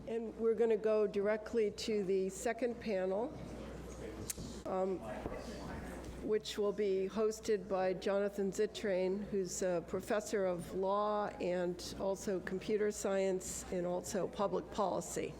And we're going to go directly to the second panel, which will be hosted by Jonathan Zittrain, who's a professor of law and also computer science and also public policy.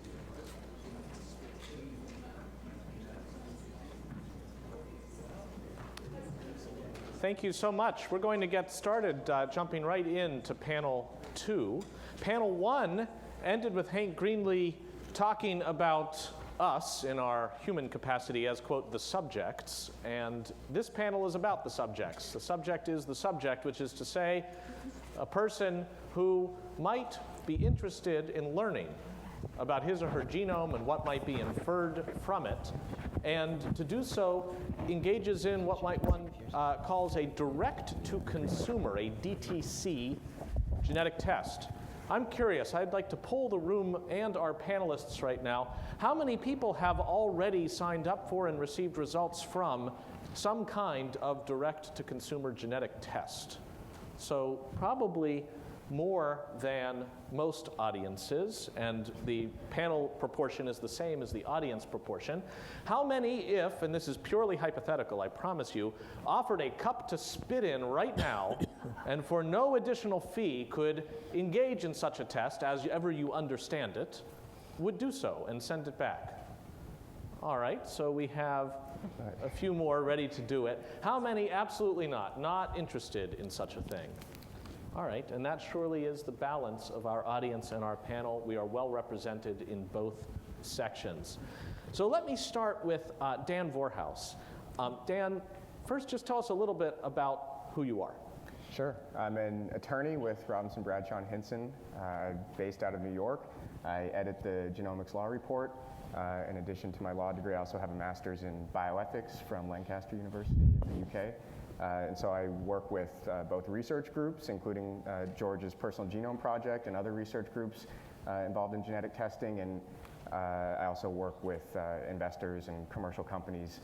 Thank you so much. We're going to get started jumping right into panel 2. Panel 1 ended with Hank Greenlee talking about us in our human capacity as, quote, the subjects. And this panel is about the subjects. The subject is the subject, which is to say a person who might be interested in learning about his or her genome and what might be inferred from it. And to do so engages in what one calls a direct-to-consumer, a DTC genetic test. I'm curious, I'd like to poll the room and our panelists right now. How many people have already signed up for and received results from some kind of direct-to-consumer genetic test? So probably more than most audiences, and the panel proportion is the same as the audience proportion. How many, if, and this is purely hypothetical, I promise you, offered a cup to spit in right now and for no additional fee could engage in such a test as ever you understand it, would do so and send it back? All right, so we have a few more ready to do it. How many absolutely not interested in such a thing? All right, and that surely is the balance of our audience and our panel. We are well represented in both sections. So let me start with Dan Vorhaus. Dan, first just tell us a little bit about who you are. Sure. I'm an attorney with Robinson Bradshaw and Hinson, based out of New York. I edit the Genomics Law Report. In addition to my law degree, I also have a master's in bioethics from Lancaster University in the UK. And so I work with both research groups, including George's Personal Genome Project and other research groups involved in genetic testing. And I also work with investors and commercial companies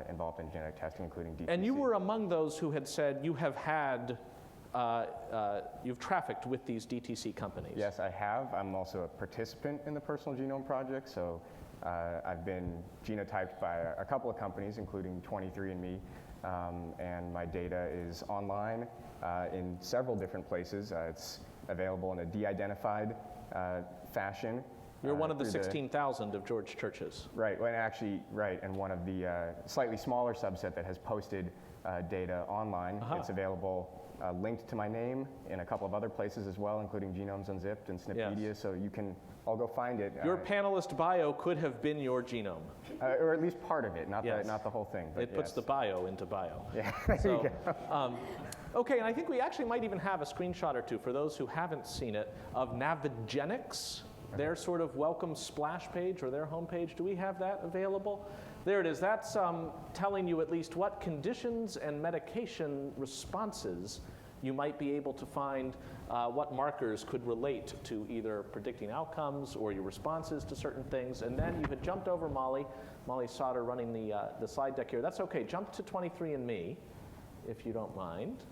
involved in genetic testing, including DTC. And you were among those who had said you have had, you've trafficked with these DTC companies. Yes, I have. I'm also a participant in the Personal Genome Project. So I've been genotyped by a couple of companies, including 23andMe. And my data is online in several different places. It's available in a de-identified fashion. You're one of the 16,000 of George Church's. Right, well, actually, right, and one of the slightly smaller subset that has posted data online. It's available linked to my name in a couple of other places as well, including Genomes Unzipped and Snipedia, yes. So you can all go find it. Your panelist bio could have been your genome. Or at least part of it, not, yes. not the whole thing. But it puts the bio into bio. Yeah, so, there you go. Okay, and I think we actually might even have a screenshot or two for those who haven't seen it of Navigenics, their sort of welcome splash page or their homepage. Do we have that available? There it is. That's telling you at least what conditions and medication responses you might be able to find, what markers could relate to either predicting outcomes or your responses to certain things. And then you had jumped over Molly Sauter running the slide deck here. That's okay. Jump to 23andMe, if you don't mind.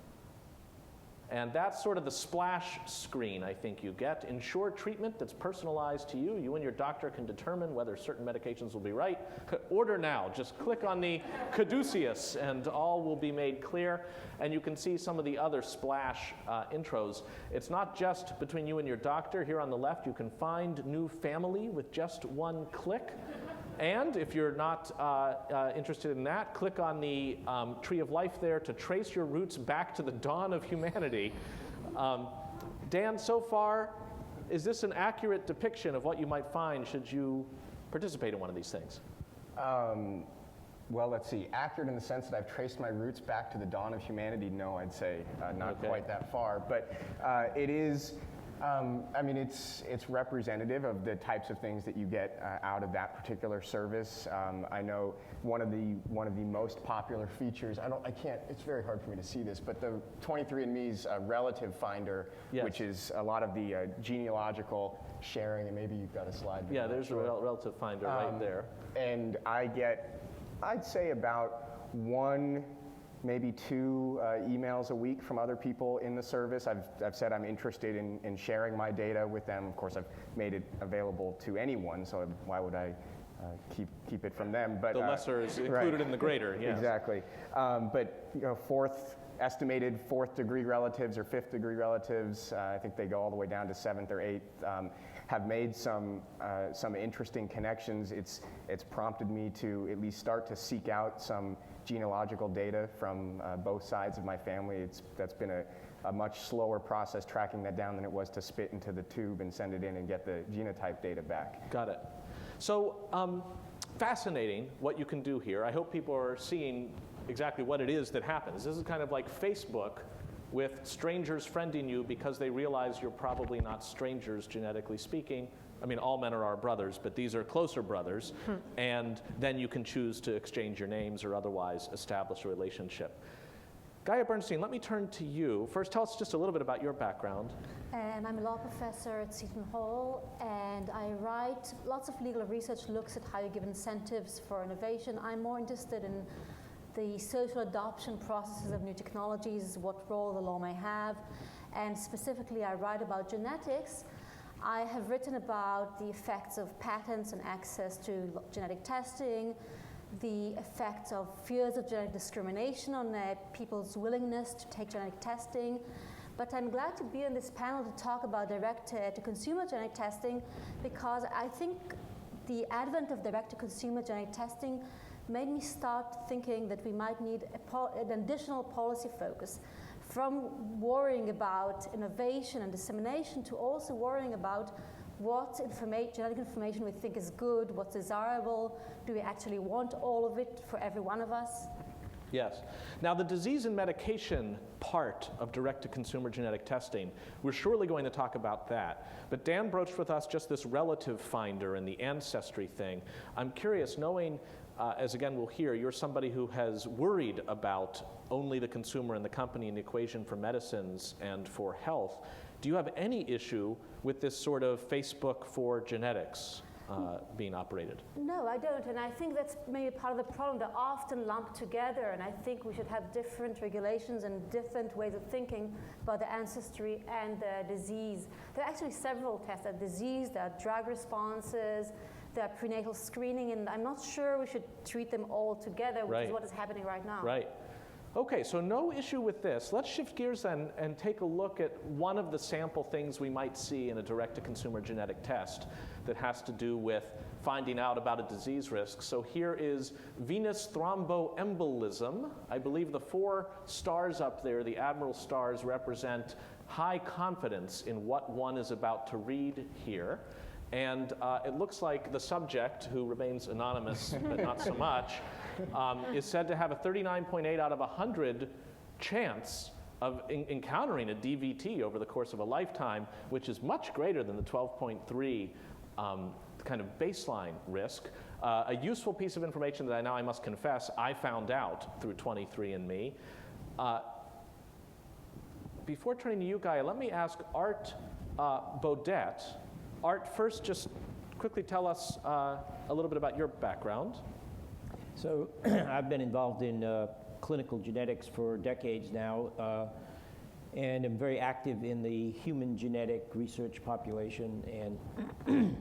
And that's sort of the splash screen I think you get. Ensure treatment that's personalized to you. You and your doctor can determine whether certain medications will be right. Order now. Just click on the caduceus and all will be made clear. And you can see some of the other splash intros. It's not just between you and your doctor. Here on the left, you can find new family with just one click. And if you're not interested in that, click on the Tree of Life there to trace your roots back to the dawn of humanity. Dan, so far, is this an accurate depiction of what you might find should you participate in one of these things? Well, let's see. Accurate in the sense that I've traced my roots back to the dawn of humanity? No, I'd say not quite that far. But it is... I mean, it's representative of the types of things that you get out of that particular service. I know one of the most popular features. It's very hard for me to see this, but the 23andMe's relative finder, yes. Which is a lot of the genealogical sharing, and maybe you've got a slide. Yeah, there's a relative finder right there. And I get, I'd say about 1 maybe 2 emails a week from other people in the service. I've said I'm interested in sharing my data with them. Of course, I've made it available to anyone, so why would I keep it from them? But the lesser is included in the greater, yes. Exactly. But estimated 4th degree relatives or 5th degree relatives, I think they go all the way down to 7th or 8th, have made some interesting connections. It's prompted me to at least start to seek out some genealogical data from both sides of my family. That's been a much slower process tracking that down than it was to spit into the tube and send it in and get the genotype data back. Got it. So fascinating what you can do here. I hope people are seeing exactly what it is that happens. This is kind of like Facebook with strangers friending you because they realize you're probably not strangers genetically speaking. I mean, all men are our brothers, but these are closer brothers. And then you can choose to exchange your names or otherwise establish a relationship. Gaia Bernstein, let me turn to you. First, tell us just a little bit about your background. And I'm a law professor at Seton Hall, and I write lots of legal research, looks at how you give incentives for innovation. I'm more interested in the social adoption processes of new technologies, what role the law may have, and specifically I write about genetics. I have written about the effects of patents and access to genetic testing, the effects of fears of genetic discrimination on people's willingness to take genetic testing. But I'm glad to be on this panel to talk about direct-to-consumer genetic testing, because I think the advent of direct-to-consumer genetic testing made me start thinking that we might need an additional policy focus, from worrying about innovation and dissemination to also worrying about what genetic information we think is good, what's desirable, do we actually want all of it for every one of us? Yes. Now, the disease and medication part of direct-to-consumer genetic testing, we're surely going to talk about that. But Dan broached with us just this relative finder and the ancestry thing. I'm curious, knowing, as again we'll hear, you're somebody who has worried about only the consumer and the company in the equation for medicines and for health. Do you have any issue with this sort of Facebook for genetics being operated? No, I don't, and I think that's maybe part of the problem. They're often lumped together, and I think we should have different regulations and different ways of thinking about the ancestry and the disease. There are actually several tests. There are disease, there are drug responses, there are prenatal screening, and I'm not sure we should treat them all together, which is what is happening right now. Right. Okay, so no issue with this. Let's shift gears then and take a look at one of the sample things we might see in a direct-to-consumer genetic test that has to do with finding out about a disease risk. So here is venous thromboembolism. I believe the 4 stars up there, the admiral stars, represent high confidence in what one is about to read here. And it looks like the subject, who remains anonymous but not so much, is said to have a 39.8 out of 100 chance of encountering a DVT over the course of a lifetime, which is much greater than the 12.3 kind of baseline risk. A useful piece of information that I must confess, I found out through 23andMe. Before turning to you, Gaia, let me ask Art Beaudet. Art, first just quickly tell us a little bit about your background. So I've been involved in clinical genetics for decades now, and am very active in the human genetic research population. And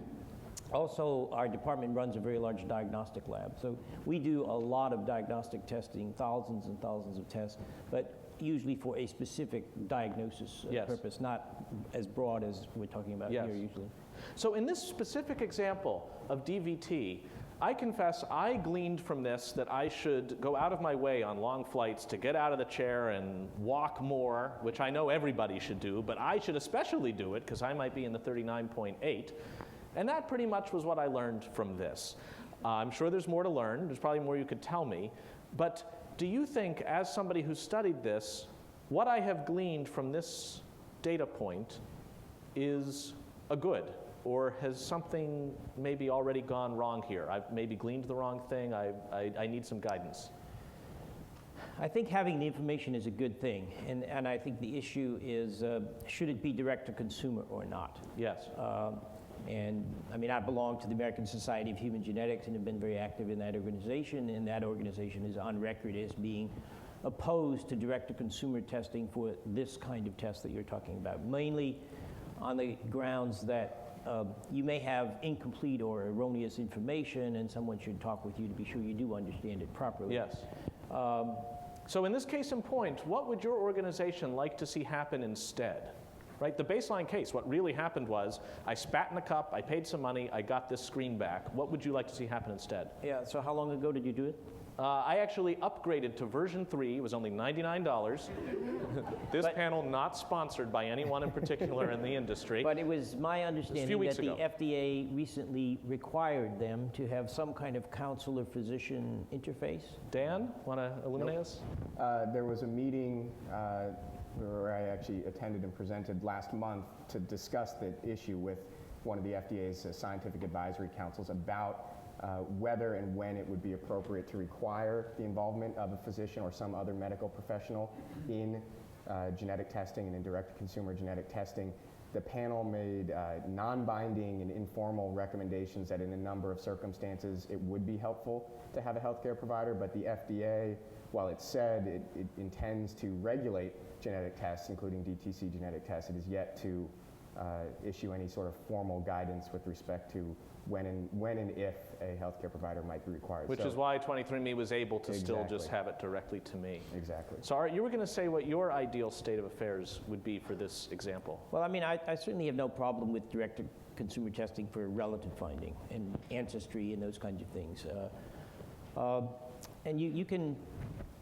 also, our department runs a very large diagnostic lab. So we do a lot of diagnostic testing, thousands and thousands of tests, but usually for a specific diagnosis purpose, not as broad as we're talking about here usually. So in this specific example of DVT, I confess I gleaned from this that I should go out of my way on long flights to get out of the chair and walk more, which I know everybody should do, but I should especially do it because I might be in the 39.8. And that pretty much was what I learned from this. I'm sure there's more to learn. There's probably more you could tell me. But do you think, as somebody who studied this, what I have gleaned from this data point is a good? Or has something maybe already gone wrong here? I've maybe gleaned the wrong thing. I need some guidance. I think having the information is a good thing. And I think the issue is, should it be direct to consumer or not? Yes. And I mean, I belong to the American Society of Human Genetics and have been very active in that organization. And that organization is on record as being opposed to direct-to-consumer testing for this kind of test that you're talking about, mainly on the grounds that you may have incomplete or erroneous information, and someone should talk with you to be sure you do understand it properly. Yes. So in this case in point, what would your organization like to see happen instead? Right, the baseline case, what really happened was, I spat in a cup, I paid some money, I got this screen back. What would you like to see happen instead? Yeah, so how long ago did you do it? I actually upgraded to version 3. It was only $99. This panel not sponsored by anyone in particular in the industry. But it was my understanding weeks that the ago. FDA recently required them to have some kind of counselor-physician interface. Dan, want to illuminate us? There was a meeting where I actually attended and presented last month to discuss the issue with one of the FDA's scientific advisory councils about whether and when it would be appropriate to require the involvement of a physician or some other medical professional in genetic testing and in direct-to-consumer genetic testing. The panel made non-binding and informal recommendations that in a number of circumstances it would be helpful to have a healthcare provider, but the FDA, while it said it intends to regulate genetic tests, including DTC genetic tests, it is yet to issue any sort of formal guidance with respect to when and if a healthcare provider might be required. Which is why 23andMe was able to still just Exactly. have it directly to me. Exactly. So Art, you were going to say what your ideal state of affairs would be for this example. Well, I mean, I certainly have no problem with direct-to-consumer testing for relative finding and ancestry and those kinds of things. And you can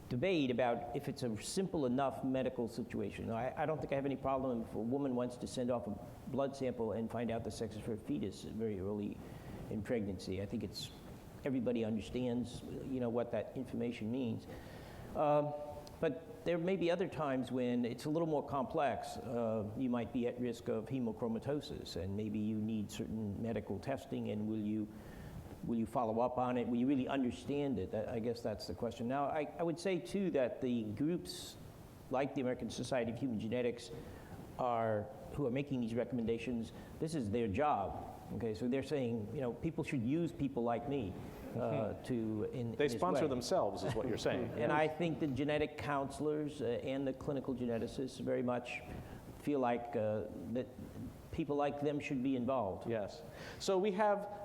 debate about if it's a simple enough medical situation. I don't think I have any problem if a woman wants to send off a blood sample and find out the sex of her fetus very early in pregnancy. I think everybody understands, what that information means. But there may be other times when it's a little more complex. You might be at risk of hemochromatosis, and maybe you need certain medical testing, and will you follow up on it? Will you really understand it? I guess that's the question. Now, I would say, too, that the groups like the American Society of Human Genetics who are making these recommendations, this is their job. Okay, so they're saying, people should use people like me They sponsor themselves, is what you're saying. And I think the genetic counselors and the clinical geneticists very much feel like that people like them should be involved. Yes. So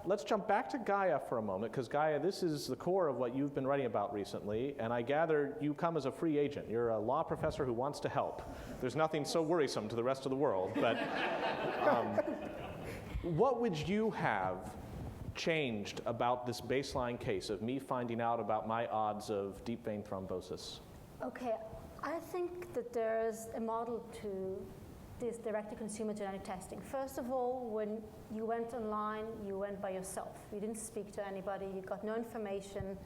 let's jump back to Gaia for a moment, because Gaia, this is the core of what you've been writing about recently, and I gather you come as a free agent. You're a law professor who wants to help. There's nothing so worrisome to the rest of the world, but what would you have changed about this baseline case of me finding out about my odds of deep vein thrombosis? Okay, I think that there's a model to this direct-to-consumer genetic testing. First of all, when you went online, you went by yourself. You didn't speak to anybody, you got no information.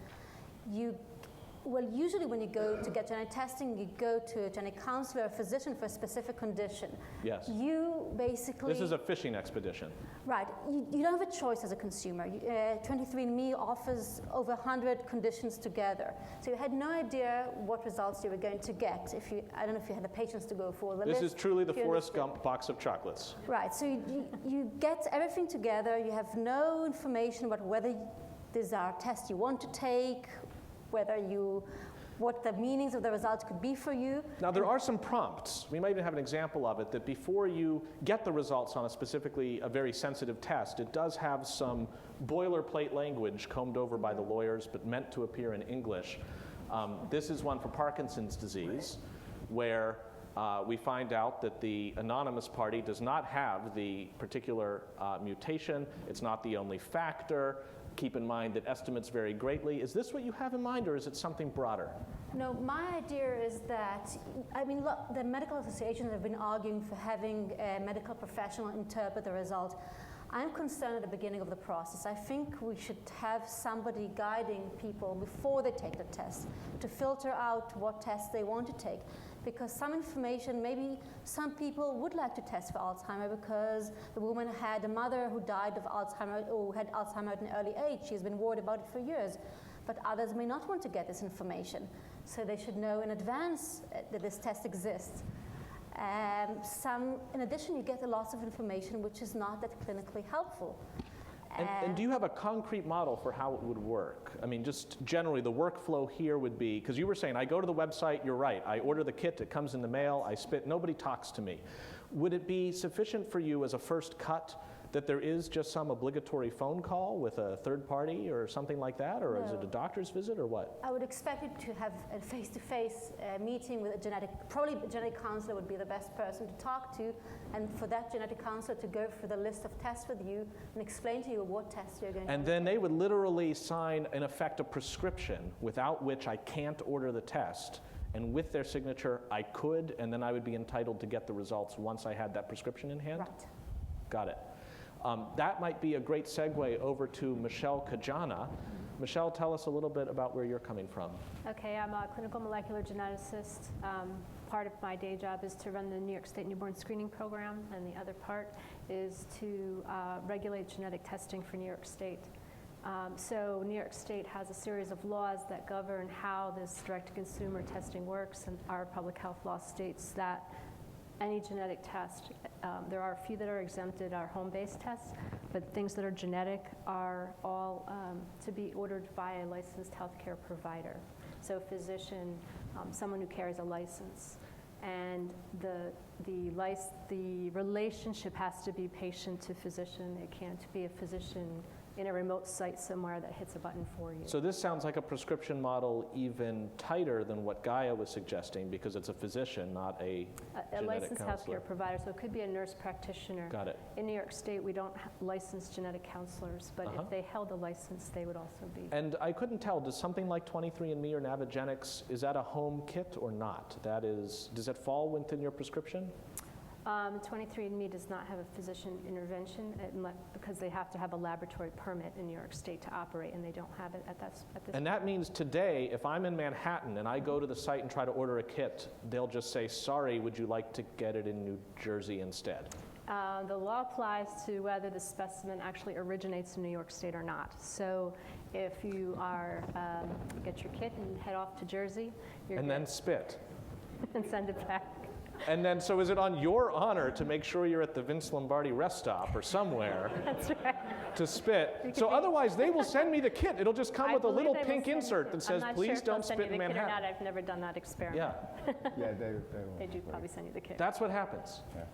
Usually when you go to get genetic testing, you go to a genetic counselor, a physician for a specific condition. Yes. You basically... This is a fishing expedition. Right. You don't have a choice as a consumer. 23andMe offers over 100 conditions together. So you had no idea what results you were going to get. I don't know if you had the patience to go for the list. This is truly the Forrest Gump box of chocolates. Right. So you get everything together. You have no information about whether these are tests you want to take, what the meanings of the results could be for you. Now, there are some prompts. We might even have an example of it, that before you get the results on a very sensitive test, it does have some boilerplate language combed over by the lawyers, but meant to appear in English. This is one for Parkinson's disease, where we find out that the anonymous party does not have the particular mutation. It's not the only factor. Keep in mind that estimates vary greatly. Is this what you have in mind, or is it something broader? No, my idea is that, look, the medical associations have been arguing for having a medical professional interpret the result. I'm concerned at the beginning of the process. I think we should have somebody guiding people before they take the test to filter out what tests they want to take. Because some information, maybe some people would like to test for Alzheimer because the woman had a mother who died of Alzheimer or had Alzheimer at an early age. She's been worried about it for years. But others may not want to get this information. So they should know in advance that this test exists. In addition, you get a lot of information which is not that clinically helpful. And do you have a concrete model for how it would work? I mean, just generally, the workflow here would be, because you were saying, I go to the website, you're right, I order the kit, it comes in the mail, I spit, nobody talks to me. Would it be sufficient for you as a first cut that there is just some obligatory phone call with a third party or something like that, or is it a doctor's visit, or what? I would expect you to have a face-to-face meeting with probably a genetic counselor would be the best person to talk to, and for that genetic counselor to go through the list of tests with you and explain to you what tests you're going to do. And then they would literally sign, in effect, a prescription without which I can't order the test. And with their signature, I could, and then I would be entitled to get the results once I had that prescription in hand? Right. Got it. That might be a great segue over to Michele Caggana. Michele, tell us a little bit about where you're coming from. Okay, I'm a clinical molecular geneticist. Part of my day job is to run the New York State Newborn Screening Program, and the other part is to regulate genetic testing for New York State. So New York State has a series of laws that govern how this direct-to-consumer testing works, and our public health law states that any genetic test, there are a few that are exempted, are home-based tests, but things that are genetic are all to be ordered by a licensed healthcare provider. So a physician, someone who carries a license. And the relationship has to be patient to physician. It can't be a physician in a remote site somewhere that hits a button for you. So this sounds like a prescription model even tighter than what Gaia was suggesting, because it's a physician, not a genetic licensed counselor. healthcare provider, so it could be a nurse practitioner. Got it. In New York State, we don't license genetic counselors, but if they held a license, they would also be. And I couldn't tell, does something like 23andMe or Navigenics, is that a home kit or not? That is, does it fall within your prescription? 23andMe does not have a physician intervention because they have to have a laboratory permit in New York State to operate, and they don't have it at this And that means today, if I'm in Manhattan and I go to the site and try to order a kit, they'll just say, sorry, would you like to get it in New Jersey instead? The law applies to whether the specimen actually originates in New York State or not. So if you are, get your kit and head off to Jersey, you're And then spit. and send it back. And then, so is it on your honor to make sure you're at the Vince Lombardi rest stop or somewhere That's right. to spit? So otherwise, they will send me the kit. It'll just come with a little pink insert that says, please don't spit in Manhattan. Not. I've never done that experiment. Yeah, Yeah, They do probably send you the kit. that's what happens. Yeah.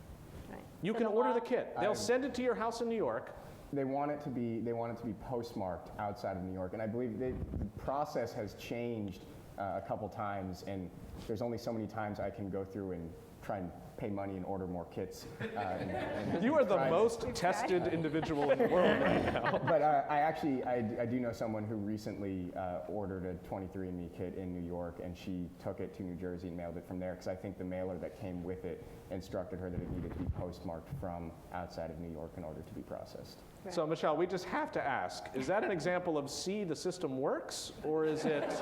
Right. You So can the order law- the kit. They'll send it to your house in New York. They want it to be postmarked outside of New York, and I believe the process has changed a couple times, and there's only so many times I can go through and try and pay money and order more kits. And You are the try- most tested individual in the world right now. But I do know someone who recently ordered a 23andMe kit in New York, and she took it to New Jersey and mailed it from there, because I think the mailer that came with it instructed her that it needed to be postmarked from outside of New York in order to be processed. So, Michele, we just have to ask, is that an example of, see, the system works, or is it?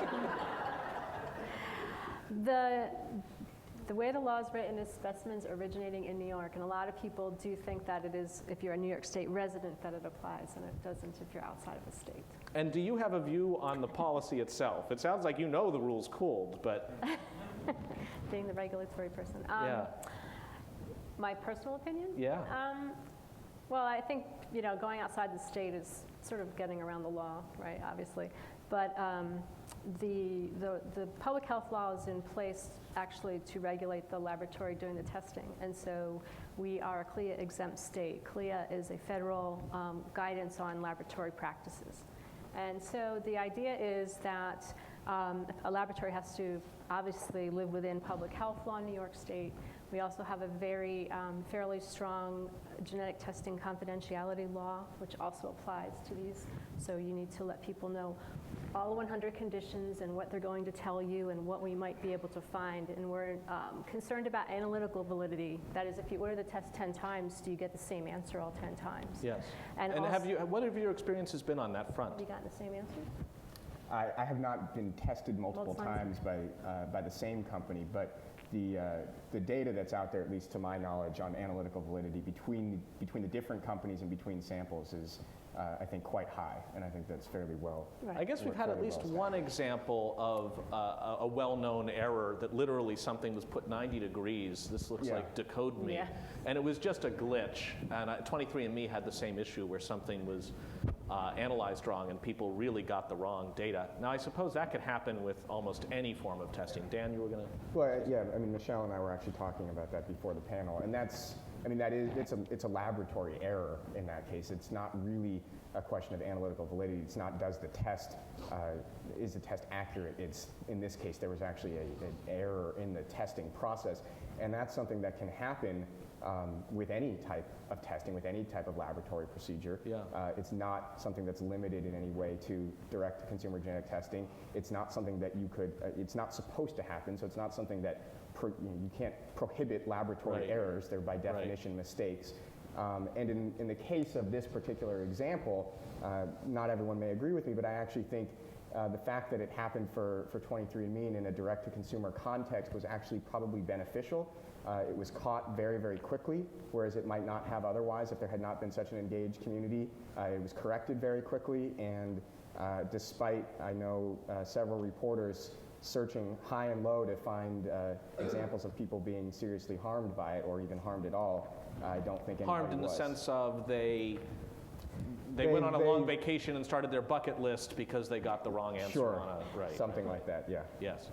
The way the law is written is specimens originating in New York, and a lot of people do think that it is, if you're a New York State resident, that it applies, and it doesn't if you're outside of the state. And do you have a view on the policy itself? It sounds like you know the rules cold, but Being the regulatory person. yeah. My personal opinion? Yeah. Well, I think, going outside the state is sort of getting around the law, right, obviously. But the public health law is in place actually to regulate the laboratory doing the testing. And so we are a CLIA exempt state. CLIA is a federal guidance on laboratory practices. And so the idea is that a laboratory has to obviously live within public health law in New York State. We also have a very fairly strong genetic testing confidentiality law, which also applies to these. So you need to let people know all 100 conditions and what they're going to tell you and what we might be able to find. And we're concerned about analytical validity. That is, if you order the test 10 times, do you get the same answer all 10 times? Yes. And And also, what have your experiences been on that front? have you gotten the same answer? I have not been tested multiple Multiple times. times by the same company, but the data that's out there, at least to my knowledge, on analytical validity between the different companies and between samples is, I think, quite high, and I think that's fairly well. Right. I guess we've had at fairly least well one example of a well-known error that literally something was put 90 degrees. This looks Yeah. like decode me. Yeah. And it was just a glitch. And 23andMe had the same issue where something was analyzed wrong and people really got the wrong data. Now, I suppose that could happen with almost any form of testing. Dan, you were going to? Well, yeah, I mean, Michele and I were actually talking about that before the panel, and it's a laboratory error in that case. It's not really a question of analytical validity. It's not is the test accurate? It's, in this case, there was actually an error in the testing process, and that's something that can happen with any type of testing, with any type of laboratory procedure. Yeah. It's not something that's limited in any way to direct-to-consumer genetic testing. It's not something that you could, it's not supposed to happen, so it's not something that you can't prohibit laboratory errors. They're by definition mistakes. And in the case of this particular example, not everyone may agree with me, but I actually think the fact that it happened for 23andMe and in a direct-to-consumer context was actually probably beneficial. It was caught very, very quickly, whereas it might not have otherwise if there had not been such an engaged community. It was corrected very quickly, and despite, I know, several reporters searching high and low to find examples of people being seriously harmed by it or even harmed at all, I don't think anybody Harmed in the was. sense of they went on a long vacation and started their bucket list because they got the wrong answer Sure, on a, right. something like that, yeah. Yes.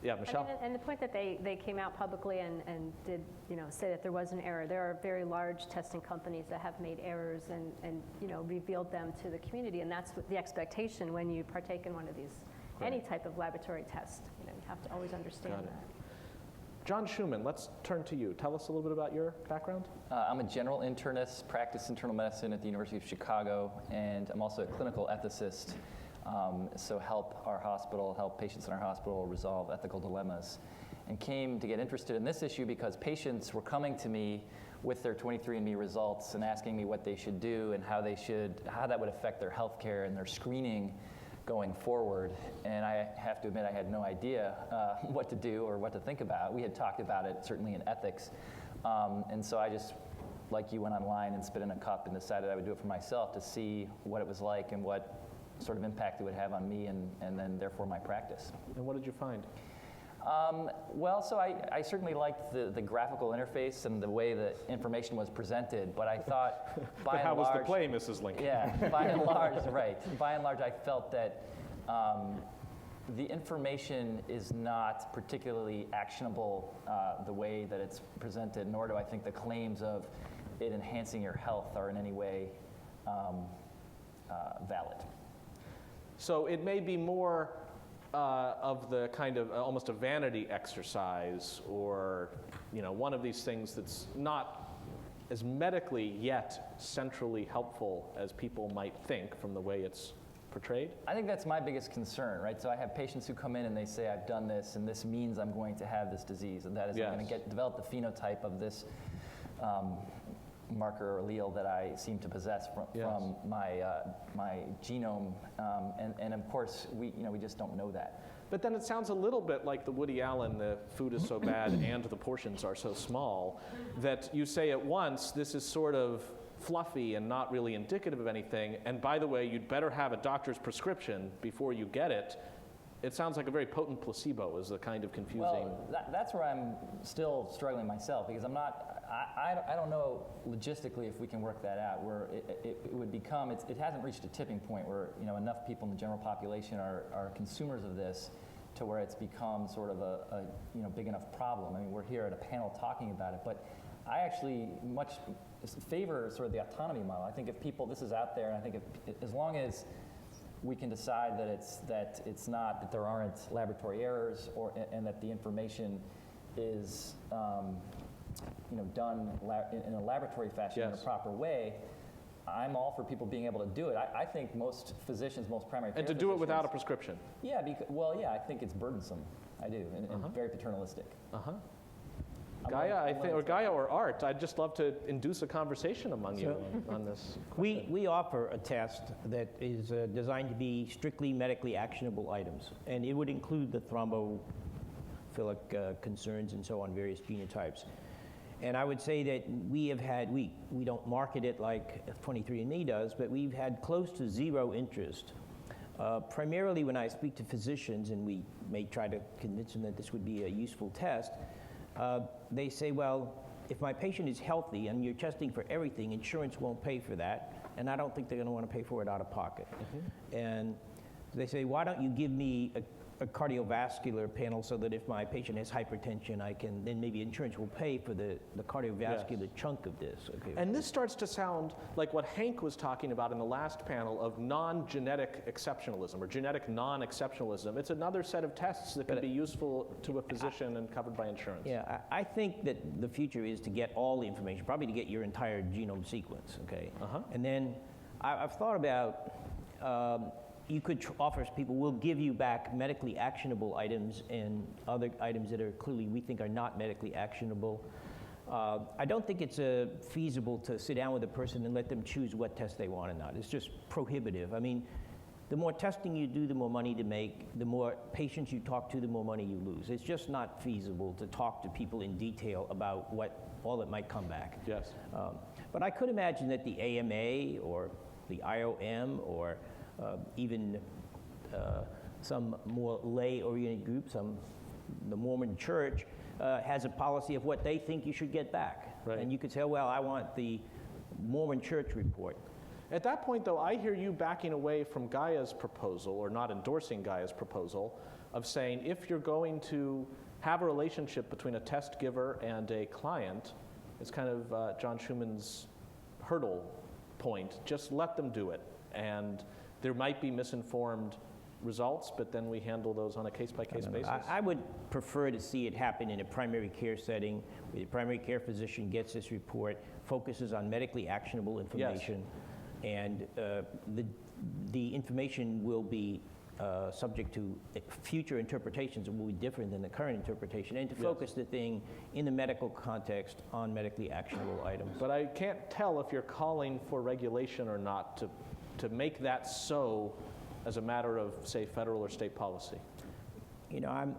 Yeah, Michele? And the point that they came out publicly and did, say that there was an error. There are very large testing companies that have made errors and revealed them to the community, and that's what the expectation when you partake in one of these, any type of laboratory test. You have to always understand that. John Schumann, let's turn to you. Tell us a little bit about your background. I'm a general internist, practice internal medicine at the University of Chicago, and I'm also a clinical ethicist. So help our hospital, help patients in our hospital resolve ethical dilemmas. And came to get interested in this issue because patients were coming to me with their 23andMe results and asking me what they should do and how that would affect their health care and their screening going forward. And I have to admit I had no idea what to do or what to think about. We had talked about it certainly in ethics. And so I just, like you, went online and spit in a cup and decided I would do it for myself to see what it was like and what sort of impact it would have on me and then therefore my practice. And what did you find? Well, so I certainly liked the graphical interface and the way the information was presented, but I thought by and large... How was the play, Mrs. Lincoln? Yeah, by and large, right. By and large, I felt that the information is not particularly actionable the way that it's presented, nor do I think the claims of it enhancing your health are in any way valid. So it may be more of the kind of almost a vanity exercise, or one of these things that's not as medically yet centrally helpful as people might think from the way it's portrayed? I think that's my biggest concern, right? So I have patients who come in and they say, I've done this, and this means I'm going to have this disease, and that is I'm going to develop the phenotype of this marker or allele that I seem to possess from my genome, and of course we just don't know that. But then it sounds a little bit like the Woody Allen, the food is so bad and the portions are so small, that you say at once this is sort of fluffy and not really indicative of anything, and by the way, you'd better have a doctor's prescription before you get it. It sounds like a very potent placebo is the kind of confusing... Well, that's where I'm still struggling myself, because I don't know logistically if we can work that out, where it would become, it hasn't reached a tipping point where enough people in the general population are consumers of this to where it's become sort of a big enough problem. I mean, we're here at a panel talking about it, but I actually much favor sort of the autonomy model. I think if this is out there, and I think as long as we can decide that there aren't laboratory errors, and that the information is done in a laboratory fashion in a proper way, I'm all for people being able to do it. I think most physicians, most primary care And to do it without a prescription. Yeah, I think it's burdensome. I do, and very paternalistic. Gaia or Art, I'd just love to induce a conversation among you on this. We offer a test that is designed to be strictly medically actionable items, and it would include the thrombophilic concerns and so on, various genotypes. And I would say that we don't market it like 23andMe does, but we've had close to zero interest. Primarily when I speak to physicians, and we may try to convince them that this would be a useful test, they say, well, if my patient is healthy and you're testing for everything, insurance won't pay for that. and I don't think they're going to want to pay for it out of pocket. And they say, why don't you give me a cardiovascular panel so that if my patient has hypertension, then maybe insurance will pay for the cardiovascular chunk of this. Okay. And this starts to sound like what Hank was talking about in the last panel of non-genetic exceptionalism or genetic non-exceptionalism. It's another set of tests that can be useful to a physician and covered by insurance. Yeah, I think that the future is to get all the information, probably to get your entire genome sequence, okay? And then I've thought about, you could offer people, we'll give you back medically actionable items and other items that are clearly we think are not medically actionable. I don't think it's feasible to sit down with a person and let them choose what test they want or not. It's just prohibitive. I mean, the more testing you do, the more money to make, the more patients you talk to, the more money you lose. It's just not feasible to talk to people in detail about all that might come back. Yes. But I could imagine that the AMA or the IOM or even some more lay-oriented groups, the Mormon Church, has a policy of what they think you should get back. Right. And you could say, oh, well, I want the Mormon Church report. At that point, though, I hear you backing away from Gaia's proposal, or not endorsing Gaia's proposal, of saying if you're going to have a relationship between a test giver and a client, it's kind of John Schumann's hurdle point, just let them do it. And there might be misinformed results, but then we handle those on a case-by-case basis. I would prefer to see it happen in a primary care setting, where the primary care physician gets this report, focuses on medically actionable information, and the information will be subject to future interpretations that will be different than the current interpretation, and to focus the thing in the medical context on medically actionable items. But I can't tell if you're calling for regulation or not to make that so as a matter of, say, federal or state policy. You know,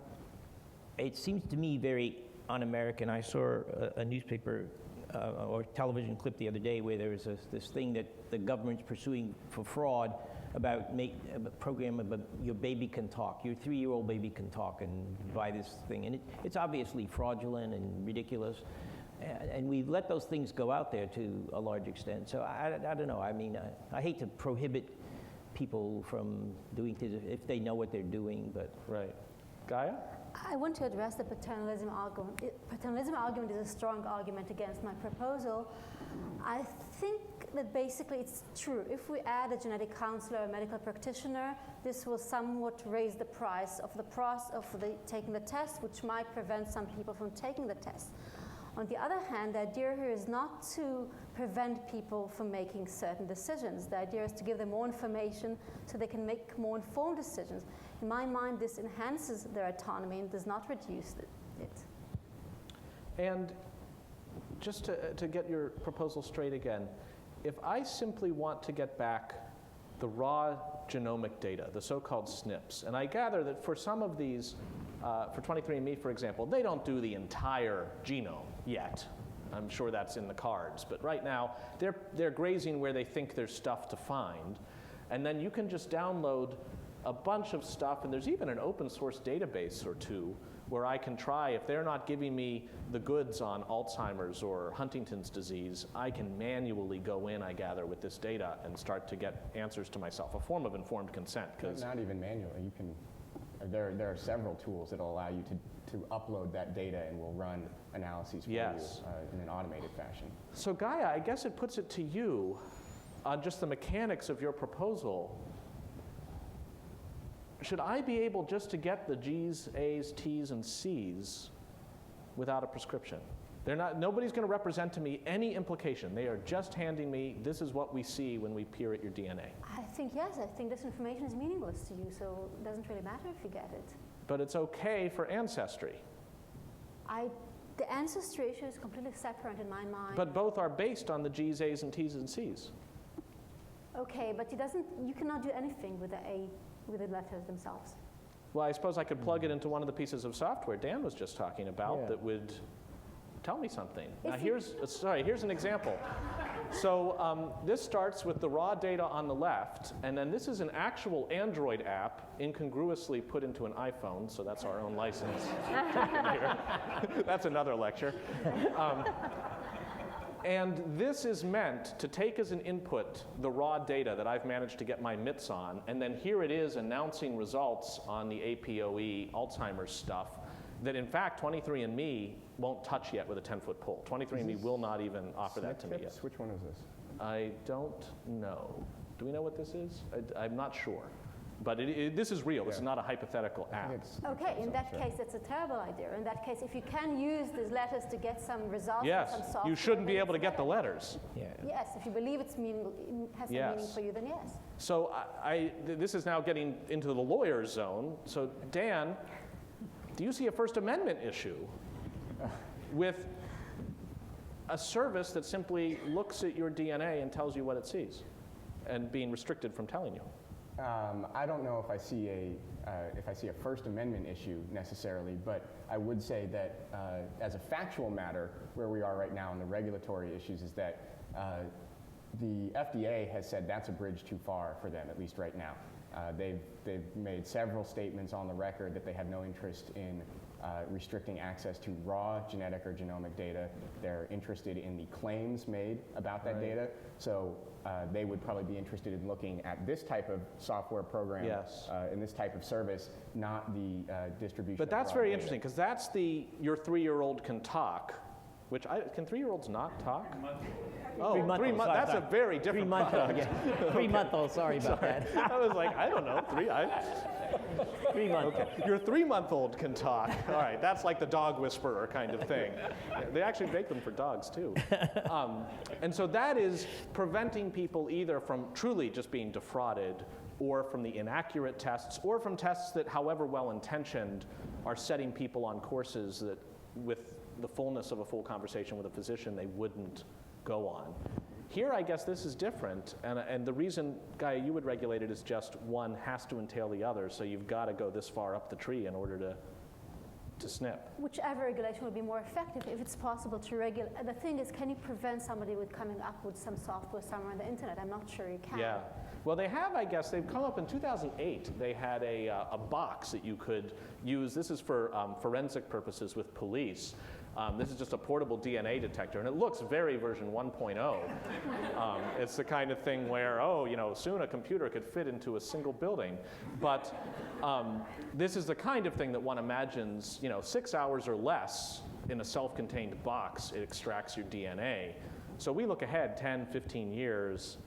it seems to me very un-American. I saw a newspaper or television clip the other day where there was this thing that the government's pursuing for fraud about a program about your baby can talk, your 3-year-old baby can talk, and buy this thing. And it's obviously fraudulent and ridiculous. And we let those things go out there to a large extent. So I don't know. I mean, I hate to prohibit people from doing things if they know what they're doing, but... Right. Gaia? I want to address the paternalism argument. Paternalism argument is a strong argument against my proposal. I think that basically it's true. If we add a genetic counselor or a medical practitioner, this will somewhat raise the price of taking the test, which might prevent some people from taking the test. On the other hand, the idea here is not to prevent people from making certain decisions. The idea is to give them more information so they can make more informed decisions. In my mind, this enhances their autonomy and does not reduce it. And just to get your proposal straight again, if I simply want to get back the raw genomic data, the so-called SNPs, and I gather that for some of these, for 23andMe, for example, they don't do the entire genome yet. I'm sure that's in the cards. But right now, they're grazing where they think there's stuff to find. And then you can just download a bunch of stuff, and there's even an open source database or two where I can try, if they're not giving me the goods on Alzheimer's or Huntington's disease, I can manually go in, I gather, with this data and start to get answers to myself, a form of informed consent. Not even manually. You can. There are several tools that will allow you to upload that data and will run analyses for you in an automated fashion. So Gaia, I guess it puts it to you on just the mechanics of your proposal. Should I be able just to get the G's, A's, T's, and C's without a prescription? Nobody's going to represent to me any implication. They are just handing me, this is what we see when we peer at your DNA. I think yes. I think this information is meaningless to you, so it doesn't really matter if you get it. But it's okay for ancestry. The ancestry issue is completely separate in my mind. But both are based on the G's, A's, and T's, and C's. Okay, but you cannot do anything with the letters themselves. Well, I suppose I could plug it into one of the pieces of software Dan was just talking about that would tell me something. Now here's an example. So this starts with the raw data on the left, and then this is an actual Android app incongruously put into an iPhone, so that's our own license. That's another lecture. And this is meant to take as an input the raw data that I've managed to get my mitts on, and then here it is announcing results on the APOE Alzheimer's stuff that in fact 23andMe won't touch yet with a 10-foot pole. 23andMe will not even offer that to me yet. Which one is this? I don't know. Do we know what this is? I'm not sure. But this is real. This is not a hypothetical app. Okay, in that case, that's a terrible idea. In that case, if you can use these letters to get some results Yes, from some software, you shouldn't be then able to it's get the better. letters. Yeah. Yes, if you believe it has some meaning for you, then yes. So this is now getting into the lawyer's zone. So Dan, do you see a First Amendment issue with a service that simply looks at your DNA and tells you what it sees and being restricted from telling you? I don't know if I see a First Amendment issue necessarily, but I would say that as a factual matter, where we are right now in the regulatory issues is that the FDA has said that's a bridge too far for them, at least right now. They've made several statements on the record that they have no interest in restricting access to raw genetic or genomic data. They're interested in the claims made about that data. So they would probably be interested in looking at this type of software program in this type of service, not the distribution But of that's raw very data. interesting, because that's your 3-year-old can talk, which can 3-year-olds not talk? Oh, 3 months. three months. That's a very different 3-month-old. product. Yeah. 3-month-old. Sorry about that. I was like, I don't know, 3-month. Okay. Your 3-month-old can talk. All right, that's like the dog whisperer kind of thing. They actually make them for dogs too. And so that is preventing people either from truly just being defrauded, or from the inaccurate tests, or from tests that, however well-intentioned, are setting people on courses that, with the fullness of a full conversation with a physician, they wouldn't go on. Here, I guess this is different, and the reason, Gaia, you would regulate it is just one has to entail the other, so you've got to go this far up the tree in order to snip. Whichever regulation would be more effective, if it's possible to regulate. The thing is, can you prevent somebody with coming up with some software somewhere on the internet? I'm not sure you can. Yeah. Well, they have, I guess, they've come up in 2008. They had a box that you could use. This is for forensic purposes with police. This is just a portable DNA detector, and it looks very version 1.0. It's the kind of thing where, soon a computer could fit into a single building. But this is the kind of thing that one imagines, 6 hours or less in a self-contained box, it extracts your DNA. So we look ahead 10, 15 years,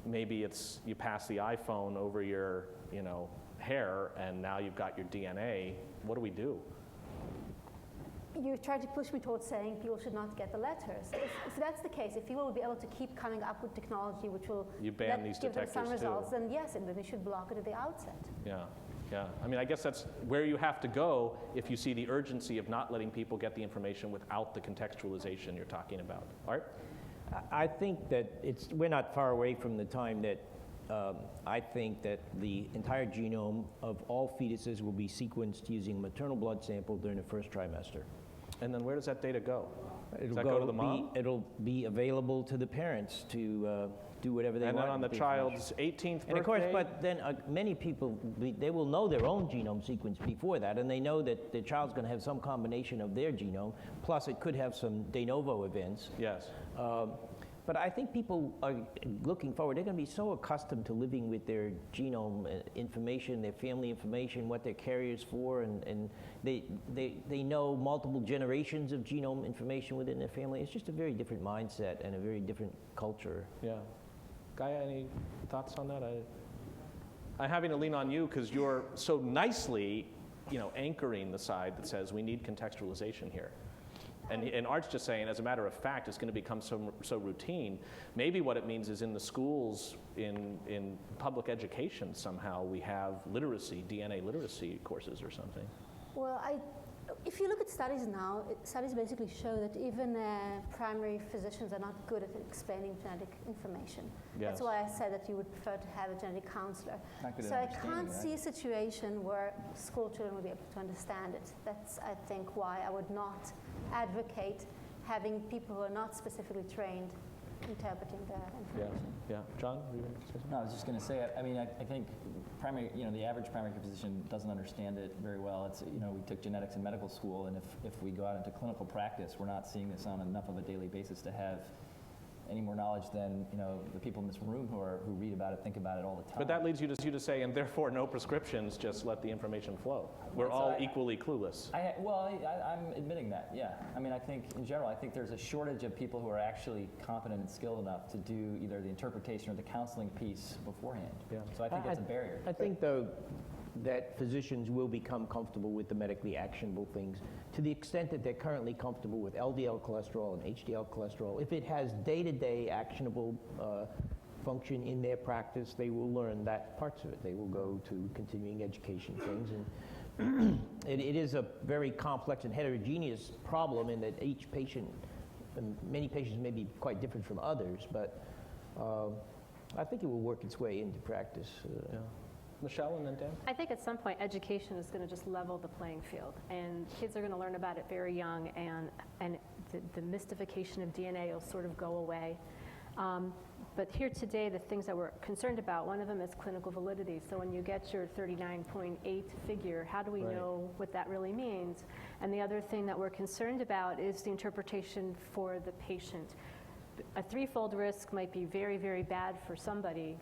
maybe it's you pass the iPhone over your, hair, and now you've got your DNA. What do we do? You try to push me towards saying people should not get the letters. If that's the case, if people will be able to keep coming up with technology which will You ban these give them some detectors, too. results, then yes, and then they should block it at the outset. Yeah. I mean, I guess that's where you have to go if you see the urgency of not letting people get the information without the contextualization you're talking about. Art? I think that we're not far away from the time that I think that the entire genome of all fetuses will be sequenced using a maternal blood sample during the first trimester. And then where does that data go? It'll that go to the mom? It'll be available to the parents to do whatever they want. And then on the with child's 18th birthday? And of course, but then many people, they will know their own genome sequence before that, and they know that the child's going to have some combination of their genome, plus it could have some de novo events. Yes. But I think people are looking forward. They're going to be so accustomed to living with their genome information, their family information, what they're carriers for, and they know multiple generations of genome information within their family. It's just a very different mindset and a very different culture. Yeah. Gaia, any thoughts on that? I'm having to lean on you because you're so nicely, anchoring the side that says we need contextualization here. And Art's just saying, as a matter of fact, it's going to become so routine. Maybe what it means is in the schools, in public education somehow, we have literacy, DNA literacy courses or something. Well, if you look at studies now, studies basically show that even primary physicians are not good at explaining genetic information. Yes. That's why I said that you would prefer to have a genetic counselor. Not good at So I understanding, can't see a situation where school children would be able to understand it. That's, I think, why I would not advocate having people who are not specifically trained interpreting the information. Yeah. John, were you going to say something? No, I was just going to say, I think primary, the average primary care physician doesn't understand it very well. It's, we took genetics in medical school, and if we go out into clinical practice, we're not seeing this on enough of a daily basis to have any more knowledge than the people in this room who read about it, think about it all the time. But that leads you to say, and therefore no prescriptions, just let the information flow. We're all equally clueless. I'm admitting that, yeah. I mean, I think in general, I think there's a shortage of people who are actually competent and skilled enough to do either the interpretation or the counseling piece beforehand. Yeah. So I think that's a barrier. I think, though, that physicians will become comfortable with the medically actionable things to the extent that they're currently comfortable with LDL cholesterol and HDL cholesterol. If it has day-to-day actionable function in their practice, they will learn that parts of it. They will go to continuing education things. And it is a very complex and heterogeneous problem in that each patient, and many patients may be quite different from others, but I think it will work its way into practice. Yeah. Michele and then Dan? I think at some point education is going to just level the playing field, and kids are going to learn about it very young, and the mystification of DNA will sort of go away. But here today, the things that we're concerned about, one of them is clinical validity. So when you get your 39.8 figure, how do we know what that really means? And the other thing that we're concerned about is the interpretation for the patient. A threefold risk might be very, very bad for somebody.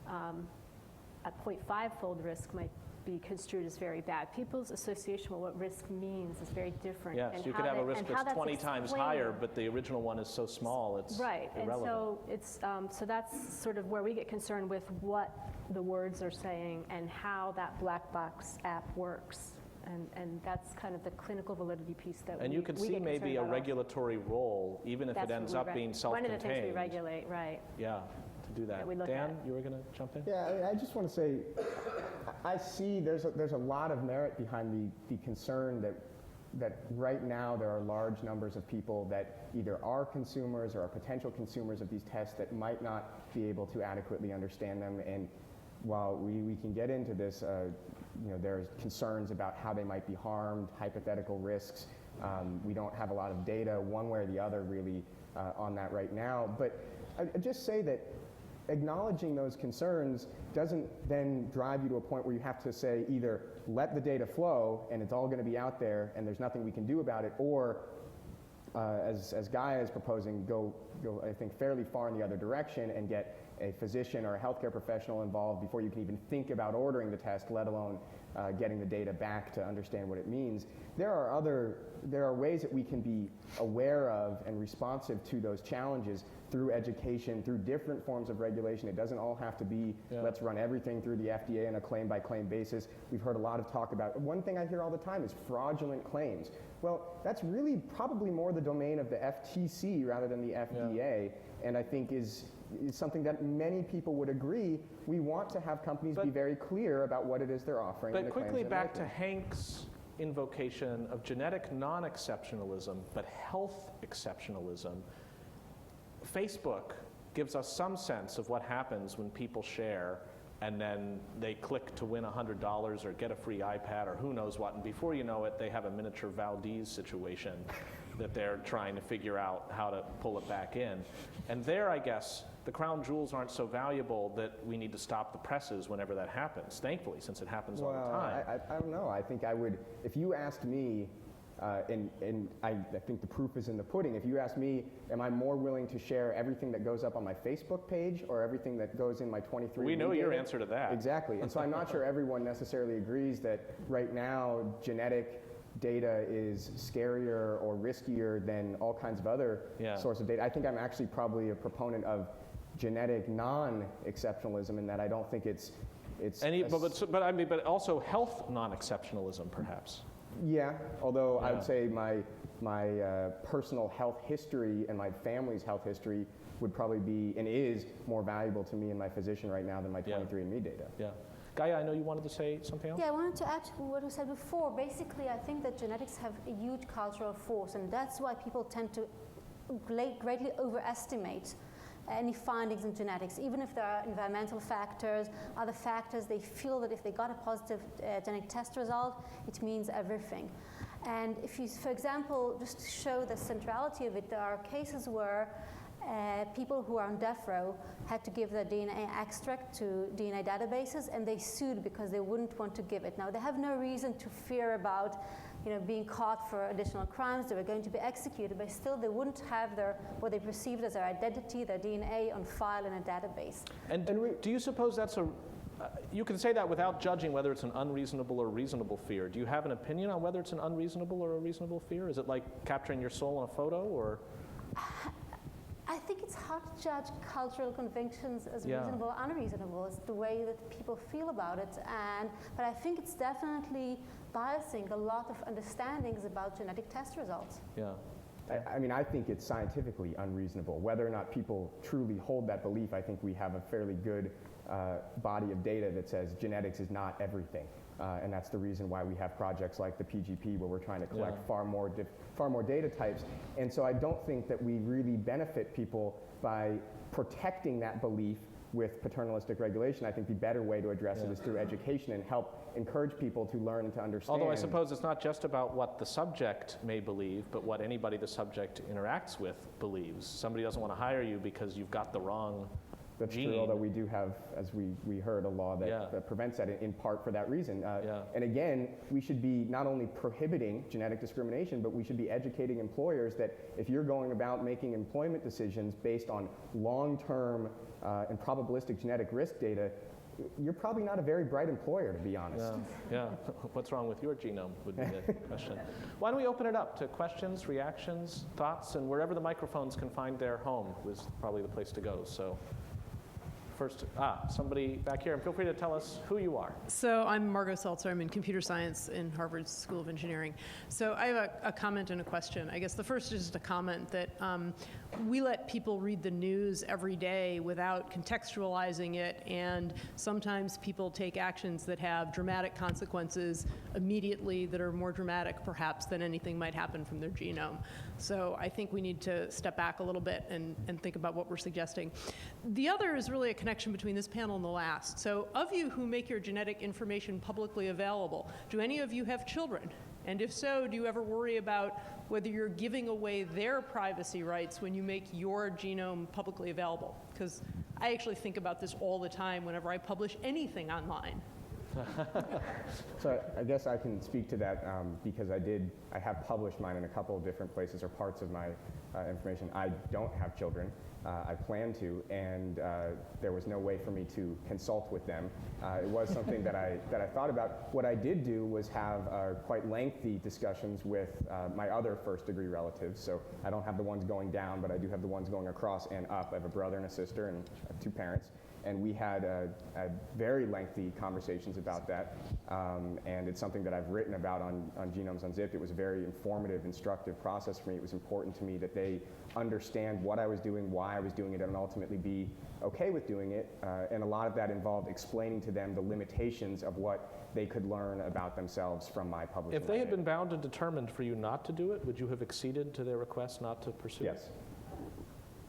A 0.5-fold risk might be construed as very bad. People's association with what risk means is very different. Yes, you could have a risk that's 20 times higher, but the original one is so small, it's irrelevant. And so it's so that's sort of where we get concerned with what the words are saying and how that black box app works. And that's kind of the clinical validity piece that and you could see maybe a regulatory role, even if it ends up being self-contained. One of the things we regulate, right. Yeah. Do that. Dan, you were going to jump in? Yeah, I just want to say, I see there's a lot of merit behind the concern that right now there are large numbers of people that either are consumers or are potential consumers of these tests that might not be able to adequately understand them. And while we can get into this, there's concerns about how they might be harmed, hypothetical risks. We don't have a lot of data one way or the other really on that right now. But I just say that acknowledging those concerns doesn't then drive you to a point where you have to say either let the data flow and it's all going to be out there and there's nothing we can do about it, or as Gaia is proposing, go I think fairly far in the other direction and get a physician or a healthcare professional involved before you can even think about ordering the test, let alone getting the data back to understand what it means. There are ways that we can be aware of and responsive to those challenges through education, through different forms of regulation. It doesn't all have to be, let's run everything through the FDA on a claim-by-claim basis. We've heard a lot of talk about, one thing I hear all the time is fraudulent claims. Well, that's really probably more the domain of the FTC rather than the FDA, and I think is something that many people would agree. We want to have companies be very clear about what it is they're offering. But quickly back to Hank's invocation of genetic non-exceptionalism, but health exceptionalism. Facebook gives us some sense of what happens when people share and then they click to win $100 or get a free iPad or who knows what, and before you know it, they have a miniature Valdez situation that they're trying to figure out how to pull it back in. And there, I guess, the crown jewels aren't so valuable that we need to stop the presses whenever that happens, thankfully, since it happens all the time. I don't know. I think I would, if you asked me, and I think the proof is in the pudding. If you ask me, am I more willing to share everything that goes up on my Facebook page or everything that goes in my 23andMe We know your answer to that. Exactly. And so I'm not sure everyone necessarily agrees that right now genetic data is scarier or riskier than all kinds of other sources of data. I think I'm actually probably a proponent of genetic non-exceptionalism in that I don't think it's but also health non-exceptionalism, perhaps. Yeah, although I would say my personal health history and my family's health history would probably be and is more valuable to me and my physician right now than my 23andMe data. Yeah. Gaia, I know you wanted to say something else? Yeah, I wanted to add to what we said before. Basically, I think that genetics have a huge cultural force, and that's why people tend to greatly overestimate any findings in genetics. Even if there are environmental factors, other factors, they feel that if they got a positive genetic test result, it means everything. And if you, for example, just to show the centrality of it, there are cases where people who are on death row had to give their DNA extract to DNA databases, and they sued because they wouldn't want to give it. Now, they have no reason to fear about being caught for additional crimes. They were going to be executed, but still they wouldn't have what they perceived as their identity, their DNA on file in a database. And do you suppose that's you can say that without judging whether it's an unreasonable or reasonable fear. Do you have an opinion on whether it's an unreasonable or a reasonable fear? Is it like capturing your soul on a photo, or? I think it's hard to judge cultural convictions as reasonable or unreasonable. It's the way that people feel about it. But I think it's definitely biasing a lot of understandings about genetic test results. Yeah. I mean, I think it's scientifically unreasonable. Whether or not people truly hold that belief, I think we have a fairly good body of data that says genetics is not everything. And that's the reason why we have projects like the PGP, where we're trying to collect far more data types. And so I don't think that we really benefit people by protecting that belief with paternalistic regulation. I think the better way to address it is through education and help encourage people to learn and to understand. Although I suppose it's not just about what the subject may believe, but what anybody the subject interacts with believes. Somebody doesn't want to hire you because you've got the wrong That's gene. true, although we do have, as we heard, a law that prevents that in part for that reason. And again, we should be not only prohibiting genetic discrimination, but we should be educating employers that if you're going about making employment decisions based on long-term and probabilistic genetic risk data, you're probably not a very bright employer, to be honest. Yeah. What's wrong with your genome would be the question. Why don't we open it up to questions, reactions, thoughts, and wherever the microphones can find their home is probably the place to go. So. First, somebody back here, and feel free to tell us who you are. So I'm Margot Seltzer. I'm in computer science in Harvard School of Engineering. So I have a comment and a question. I guess the first is just a comment that we let people read the news every day without contextualizing it, and sometimes people take actions that have dramatic consequences immediately that are more dramatic, perhaps, than anything might happen from their genome. So I think we need to step back a little bit and think about what we're suggesting. The other is really a connection between this panel and the last. So of you who make your genetic information publicly available, do any of you have children? And if so, do you ever worry about whether you're giving away their privacy rights when you make your genome publicly available? Because I actually think about this all the time whenever I publish anything online. So I guess I can speak to that because I have published mine in a couple of different places or parts of my information. I don't have children. I plan to, and there was no way for me to consult with them. It was something that I thought about. What I did do was have quite lengthy discussions with my other first-degree relatives. So I don't have the ones going down, but I do have the ones going across and up. I have a brother and a sister, and I have 2 parents. And we had very lengthy conversations about that. And it's something that I've written about on Genomes Unzipped. It was a very informative, instructive process for me. It was important to me that they understand what I was doing, why I was doing it, and ultimately be okay with doing it. And a lot of that involved explaining to them the limitations of what they could learn about themselves from my publishing. If they had been bound and determined for you not to do it, would you have acceded to their request not to pursue it? Yes.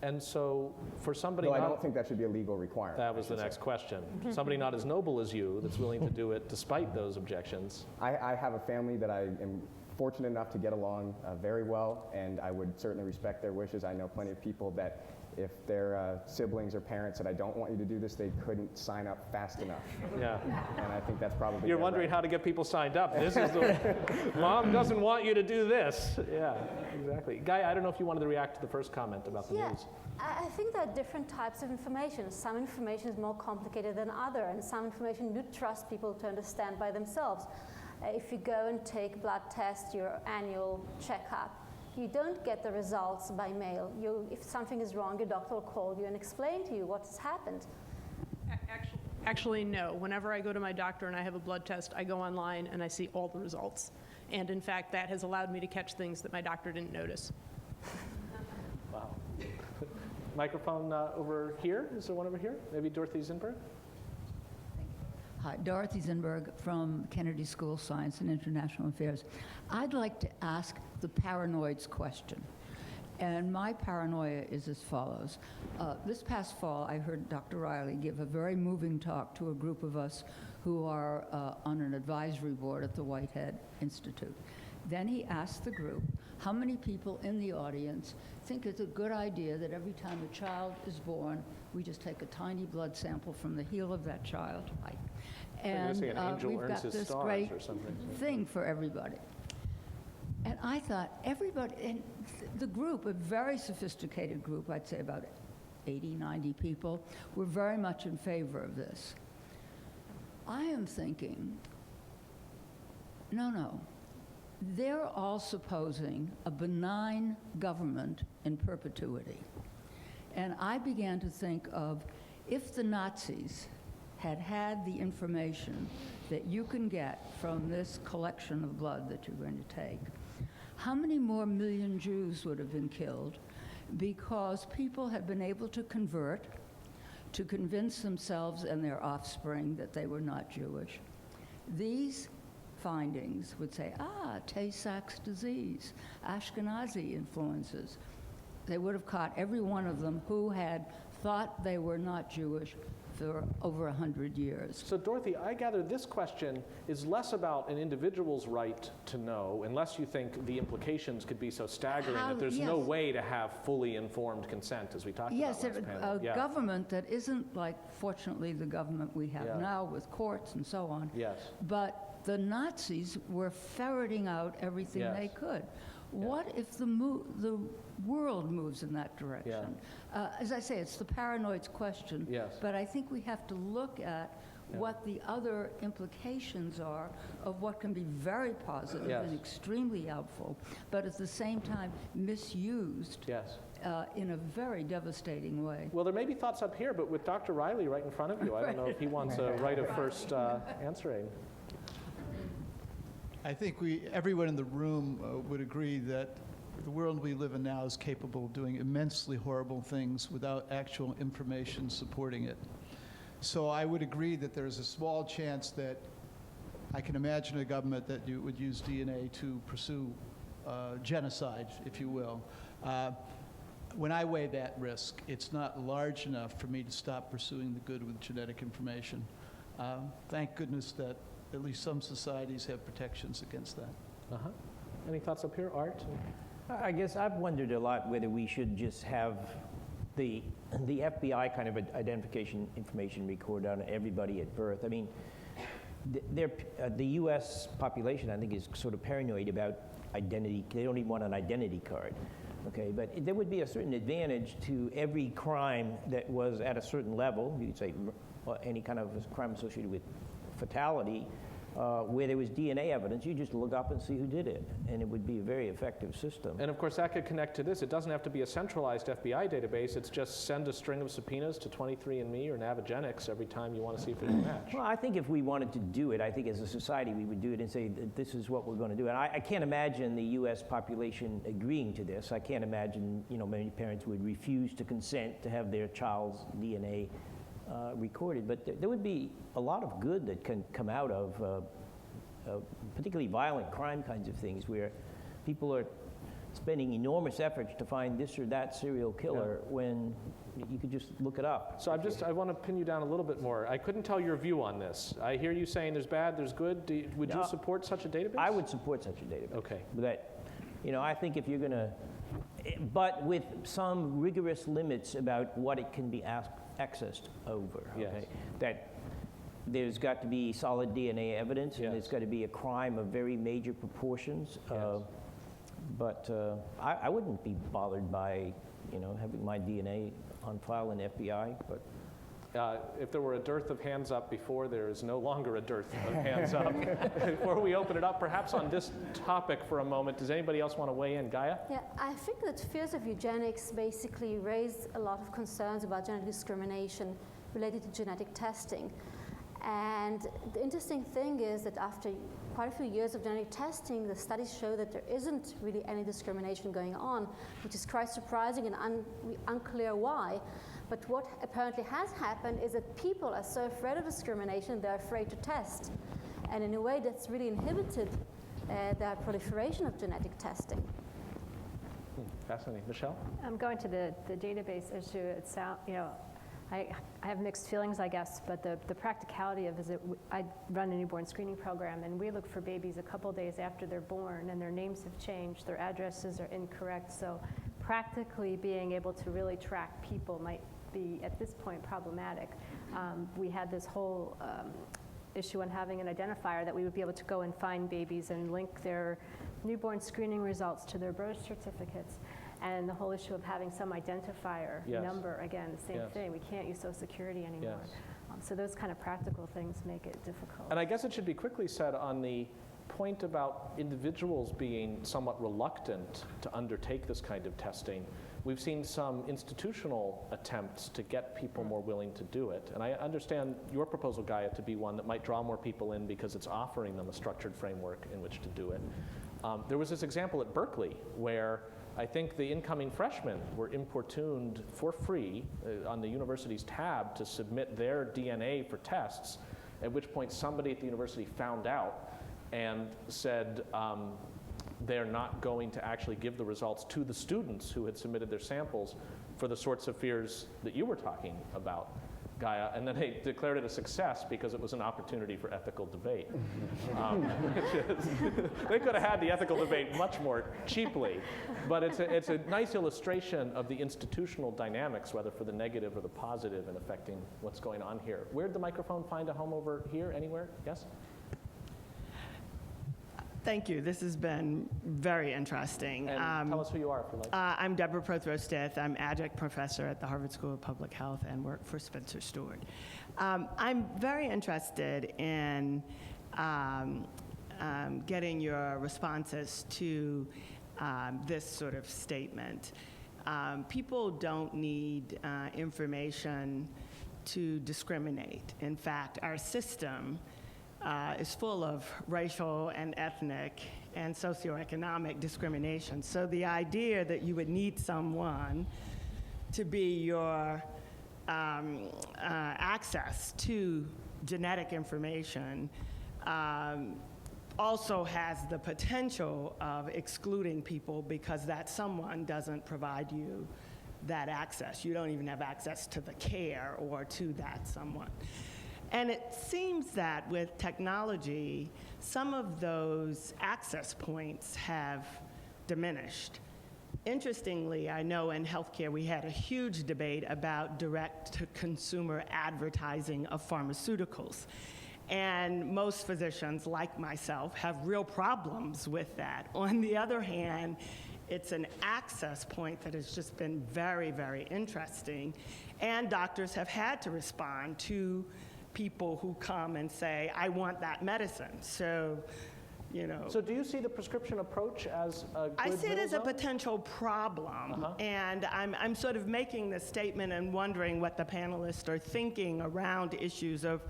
And so for somebody I don't think that should be a legal requirement. That was the next question. Somebody not as noble as you that's willing to do it despite those objections. I have a family that I am fortunate enough to get along very well, and I would certainly respect their wishes. I know plenty of people that if their siblings or parents said, I don't want you to do this, they couldn't sign up fast enough. Yeah. And I think that's probably You're wondering how to get people signed up. This is the, Mom doesn't want you to do this. Yeah, exactly. Gaia, I don't know if you wanted to react to the first comment about the news. I think there are different types of information. Some information is more complicated than other, and some information you trust people to understand by themselves. If you go and take a blood test, your annual checkup, you don't get the results by mail. If something is wrong, your doctor will call you and explain to you what has happened. Actually, no. Whenever I go to my doctor and I have a blood test, I go online and I see all the results. And in fact, that has allowed me to catch things that my doctor didn't notice. Wow. Microphone over here. Is there one over here? Maybe Dorothy Zinberg? Hi, Dorothy Zinberg from Kennedy School of Science and International Affairs. I'd like to ask the paranoids question. And my paranoia is as follows. This past fall, I heard Dr. Riley give a very moving talk to a group of us who are on an advisory board at the Whitehead Institute. Then he asked the group, how many people in the audience think it's a good idea that every time a child is born, we just take a tiny blood sample from the heel of that child, right? And an angel we've earns got his this stars great or something. thing for everybody. I thought everybody, and the group, a very sophisticated group, I'd say about 80, 90 people, were very much in favor of this. I am thinking, no. They're all supposing a benign government in perpetuity. And I began to think of, if the Nazis had had the information that you can get from this collection of blood that you're going to take, how many more million Jews would have been killed because people had been able to convert, to convince themselves and their offspring that they were not Jewish? These findings would say, Tay-Sachs disease, Ashkenazi influences. They would have caught every one of them who had thought they were not Jewish for over 100 years. So Dorothy, I gather this question is less about an individual's right to know, unless you think the implications could be so staggering that there's no way to have fully informed consent, as we talked about last panel. Yes, a government that isn't like, fortunately, the government we have now with courts and so on. Yes. But the Nazis were ferreting out everything they could. What if the world moves in that direction? As I say, it's the paranoid's question, but I think we have to look at what the other implications are of what can be very positive and extremely helpful, but at the same time misused in a very devastating way. Well, there may be thoughts up here, but with Dr. Riley right in front of you, I don't know if he wants a right of first answering. I think everyone in the room would agree that the world we live in now is capable of doing immensely horrible things without actual information supporting it. So I would agree that there's a small chance that I can imagine a government that would use DNA to pursue genocide, if you will. When I weigh that risk, it's not large enough for me to stop pursuing the good with genetic information. Thank goodness that at least some societies have protections against that. Any thoughts up here, Art? I guess I've wondered a lot whether we should just have the FBI kind of identification information recorded on everybody at birth. I mean, the U.S. population, I think, is sort of paranoid about identity. They don't even want an identity card. Okay, but there would be a certain advantage to every crime that was at a certain level. You'd say any kind of crime associated with fatality, where there was DNA evidence, you just look up and see who did it, and it would be a very effective system. And of course, that could connect to this. It doesn't have to be a centralized FBI database. It's just send a string of subpoenas to 23andMe or Navigenics every time you want to see if there's a match. Well, I think if we wanted to do it, I think as a society we would do it and say that this is what we're going to do. And I can't imagine the U.S. population agreeing to this. I can't imagine, many parents would refuse to consent to have their child's DNA recorded, but there would be a lot of good that can come out of particularly violent crime kinds of things, where people are spending enormous efforts to find this or that serial killer when you could just look it up. So I want to pin you down a little bit more. I couldn't tell your view on this. I hear you saying there's bad, there's good. Would you support such a database? I would support such a database. Okay. But I think if you're going to, but with some rigorous limits about what it can be accessed over. Okay? That there's got to be solid DNA evidence, and there's got to be a crime of very major proportions. But I wouldn't be bothered by, having my DNA on file in FBI. But if there were a dearth of hands up before, there is no longer a dearth of hands up. Before we open it up, perhaps on this topic for a moment, does anybody else want to weigh in? Gaia? Yeah, I think that fears of eugenics basically raised a lot of concerns about genetic discrimination related to genetic testing. And the interesting thing is that after quite a few years of genetic testing, the studies show that there isn't really any discrimination going on, which is quite surprising and unclear why. But what apparently has happened is that people are so afraid of discrimination, they're afraid to test. And in a way, that's really inhibited the proliferation of genetic testing. Fascinating. Michele? Going to the database issue, it sounds, I have mixed feelings, I guess, but the practicality of it, I run a newborn screening program, and we look for babies a couple days after they're born, and their names have changed, their addresses are incorrect, so practically being able to really track people might be, at this point, problematic. We had this whole issue on having an identifier that we would be able to go and find babies and link their newborn screening results to their birth certificates. And the whole issue of having some identifier Yes. number, again, the same Yes. thing. We can't use Social Security anymore. Yes. So those kind of practical things make it difficult. And I guess it should be quickly said on the point about individuals being somewhat reluctant to undertake this kind of testing. We've seen some institutional attempts to get people more willing to do it. And I understand your proposal, Gaia, to be one that might draw more people in because it's offering them a structured framework in which to do it. There was this example at Berkeley where I think the incoming freshmen were importuned for free on the university's tab to submit their DNA for tests, at which point somebody at the university found out and said they're not going to actually give the results to the students who had submitted their samples for the sorts of fears that you were talking about, Gaia, and then they declared it a success because it was an opportunity for ethical debate. They could have had the ethical debate much more cheaply, but it's a nice illustration of the institutional dynamics, whether for the negative or the positive, in affecting what's going on here. Where'd the microphone find a home over here? Anywhere? Yes? Thank you. This has been very interesting. And tell us who you are, if you like. I'm Deborah Prothrow-Stith. I'm adjunct professor at the Harvard School of Public Health and work for Spencer Stuart. I'm very interested in getting your responses to this sort of statement. People don't need information to discriminate. In fact, our system is full of racial and ethnic and socioeconomic discrimination. So the idea that you would need someone to be your access to genetic information also has the potential of excluding people because that someone doesn't provide you that access. You don't even have access to the care or to that someone. And it seems that with technology, some of those access points have diminished. Interestingly, I know in healthcare we had a huge debate about direct-to-consumer advertising of pharmaceuticals. And most physicians, like myself, have real problems with that. On the other hand, it's an access point that has just been very, very interesting. And doctors have had to respond to people who come and say, I want that medicine. So, you know. So do you see the prescription approach as a good I see it as a middle zone? potential problem. And I'm sort of making this statement and wondering what the panelists are thinking around issues of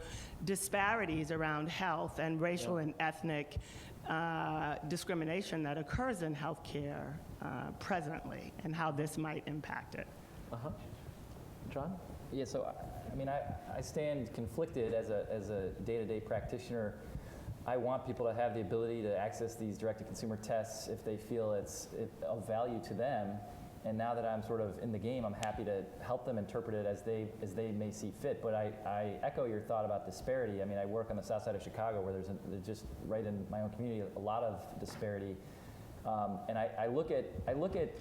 disparities around health and racial and ethnic discrimination that occurs in healthcare presently, and how this might impact it. John? Yeah, so I mean, I stand conflicted as a day-to-day practitioner. I want people to have the ability to access these direct-to-consumer tests if they feel it's of value to them. And now that I'm sort of in the game, I'm happy to help them interpret it as they may see fit. But I echo your thought about disparity. I mean, I work on the south side of Chicago where there's just right in my own community a lot of disparity. And I look at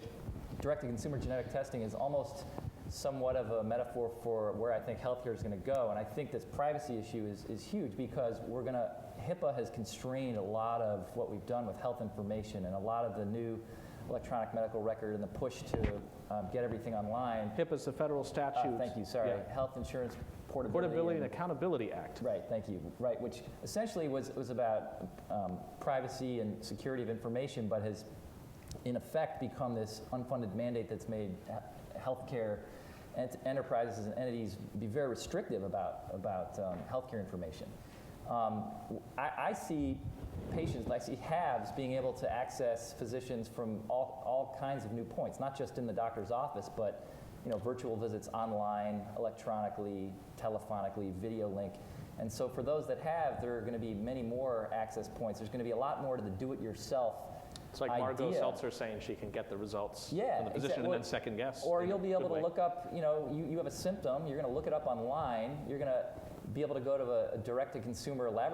direct-to-consumer genetic testing as almost somewhat of a metaphor for where I think healthcare is going to go. And I think this privacy issue is huge because HIPAA has constrained a lot of what we've done with health information and a lot of the new electronic medical record and the push to get everything online. HIPAA is the federal statute. Thank you, sorry. Yeah. Health Insurance Portability and Accountability Act. Right, thank you. Right, which essentially was about privacy and security of information, but has in effect become this unfunded mandate that's made healthcare enterprises and entities be very restrictive about healthcare information. I see patients, I see haves being able to access physicians from all kinds of new points, not just in the doctor's office, but virtual visits online, electronically, telephonically, video link. And so for those that have, there are going to be many more access points. There's going to be a lot more to the do-it-yourself. It's like Margot Seltzer saying she can get the results from the physician and then second guess. Or you'll be able to look up, you have a symptom, you're going to look it up online, you're going to be able to go to a direct-to-consumer lab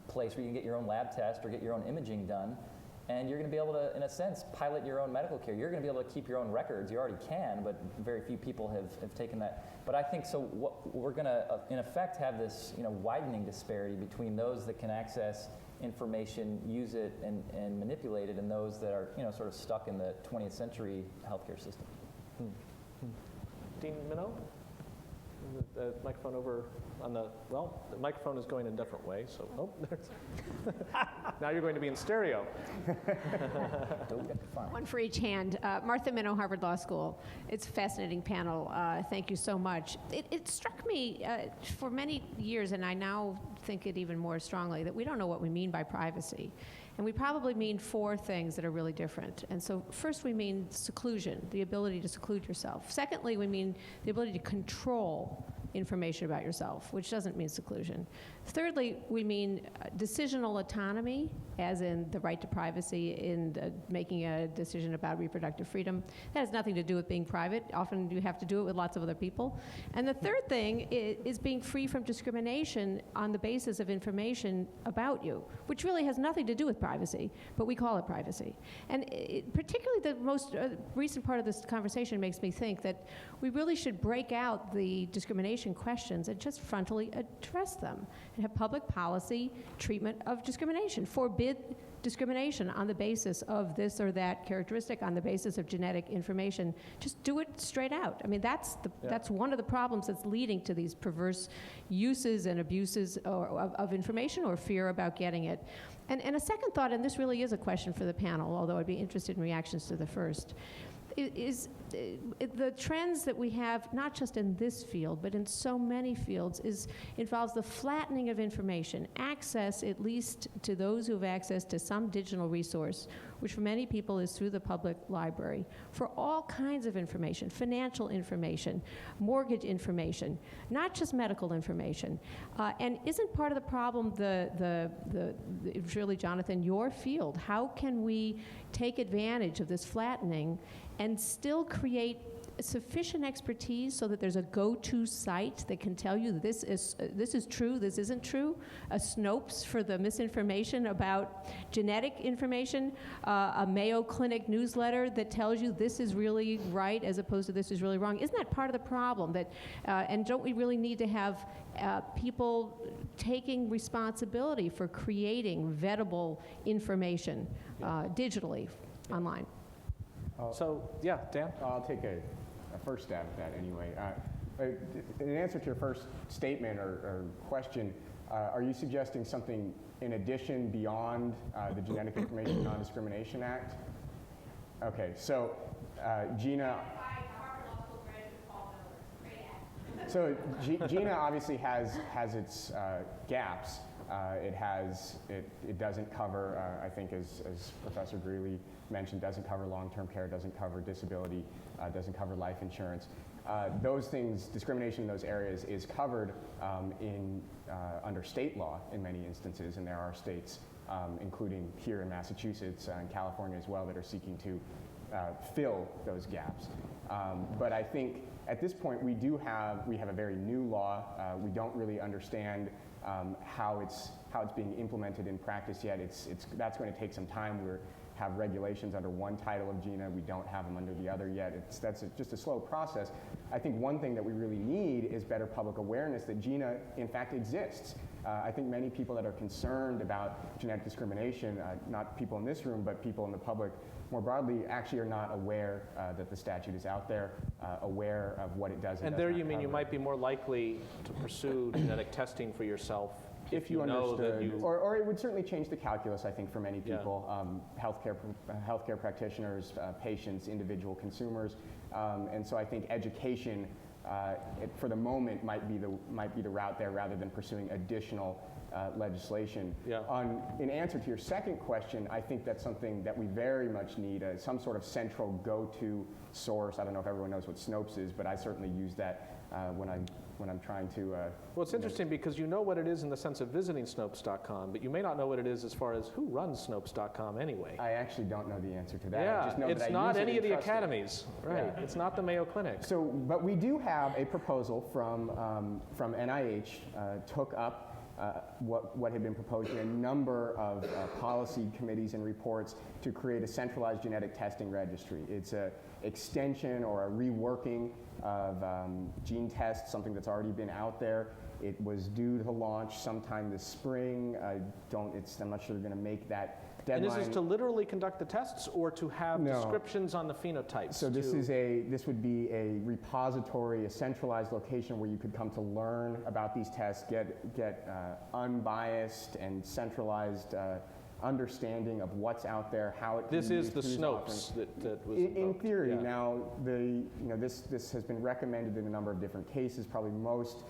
place where you can get your own lab test or get your own imaging done, and you're going to be able to, in a sense, pilot your own medical care. You're going to be able to keep your own records. You already can, but very few people have taken that. But I think we're going to, in effect, have this widening disparity between those that can access information, use it, and manipulate it, and those that are, sort of stuck in the 20th century healthcare system. Dean Minnow? The microphone over on the microphone is going a different way, so, there's. Now you're going to be in stereo. One for each hand. Martha Minnow, Harvard Law School. It's a fascinating panel. Thank you so much. It struck me for many years, and I now think it even more strongly, that we don't know what we mean by privacy. And we probably mean 4 things that are really different. And so first we mean seclusion, the ability to seclude yourself. Secondly, we mean the ability to control information about yourself, which doesn't mean seclusion. Thirdly, we mean decisional autonomy, as in the right to privacy in making a decision about reproductive freedom. That has nothing to do with being private. Often you have to do it with lots of other people. And the third thing is being free from discrimination on the basis of information about you, which really has nothing to do with privacy, but we call it privacy. And particularly the most recent part of this conversation makes me think that we really should break out the discrimination questions and just frontally address them and have public policy treatment of discrimination. Forbid discrimination on the basis of this or that characteristic, on the basis of genetic information. Just do it straight out. I mean, that's one of the problems that's leading to these perverse uses and abuses of information or fear about getting it. And a second thought, and this really is a question for the panel, although I'd be interested in reactions to the first, is the trends that we have, not just in this field, but in so many fields, involves the flattening of information, access, at least to those who have access to some digital resource, which for many people is through the public library, for all kinds of information, financial information, mortgage information, not just medical information. And isn't part of the problem really, Jonathan, your field? How can we take advantage of this flattening and still create sufficient expertise so that there's a go-to site that can tell you this is true, this isn't true, a Snopes for the misinformation about genetic information, a Mayo Clinic newsletter that tells you this is really right as opposed to this is really wrong? Isn't that part of the problem? That and don't we really need to have people taking responsibility for creating vettable information digitally online? So, yeah, Dan? I'll take a first stab at that anyway. In answer to your first statement or question, are you suggesting something in addition beyond the Genetic Information Non-Discrimination Act? Okay, so Gina... So Gina obviously has its gaps. It doesn't cover, I think as Professor Greeley mentioned, doesn't cover long-term care, doesn't cover disability, doesn't cover life insurance. Those things, discrimination in those areas is covered under state law in many instances, and there are states, including here in Massachusetts and California as well, that are seeking to fill those gaps. But I think at this point we have a very new law. We don't really understand how it's being implemented in practice yet. That's going to take some time. We have regulations under one title of GINA. We don't have them under the other yet. That's just a slow process. I think one thing that we really need is better public awareness that GINA in fact exists. I think many people that are concerned about genetic discrimination, not people in this room, but people in the public more broadly, actually are not aware that the statute is out there, aware of what it does. And there you mean you might be more likely to pursue genetic testing for yourself if you know that you... Or it would certainly change the calculus, I think, for many people, healthcare practitioners, patients, individual consumers. And so I think education, for the moment, might be the route there rather than pursuing additional legislation. Yeah. In answer to your second question, I think that's something that we very much need, some sort of central go-to source. I don't know if everyone knows what Snopes is, but I certainly use that when I'm trying to... Well, it's interesting because you know what it is in the sense of visiting Snopes.com, but you may not know what it is as far as who runs Snopes.com anyway. I actually don't know the answer to that. Yeah, I just know it's that I not use any it of the and trust academies, right? Yeah. It's not the Mayo Clinic. So, but we do have a proposal from NIH, took up what had been proposed in a number of policy committees and reports to create a centralized genetic testing registry. It's an extension or a reworking of gene tests, something that's already been out there. It was due to launch sometime this spring. I'm not sure they're going to make that deadline. And is this to literally conduct the tests or to have descriptions on the phenotypes? So this would be a repository, a centralized location where you could come to learn about these tests, get unbiased and centralized understanding of what's out there, how it can This be is used, the who's Snopes offering. that was In invoked. theory, Yeah. now this has been recommended in a number of different cases, probably most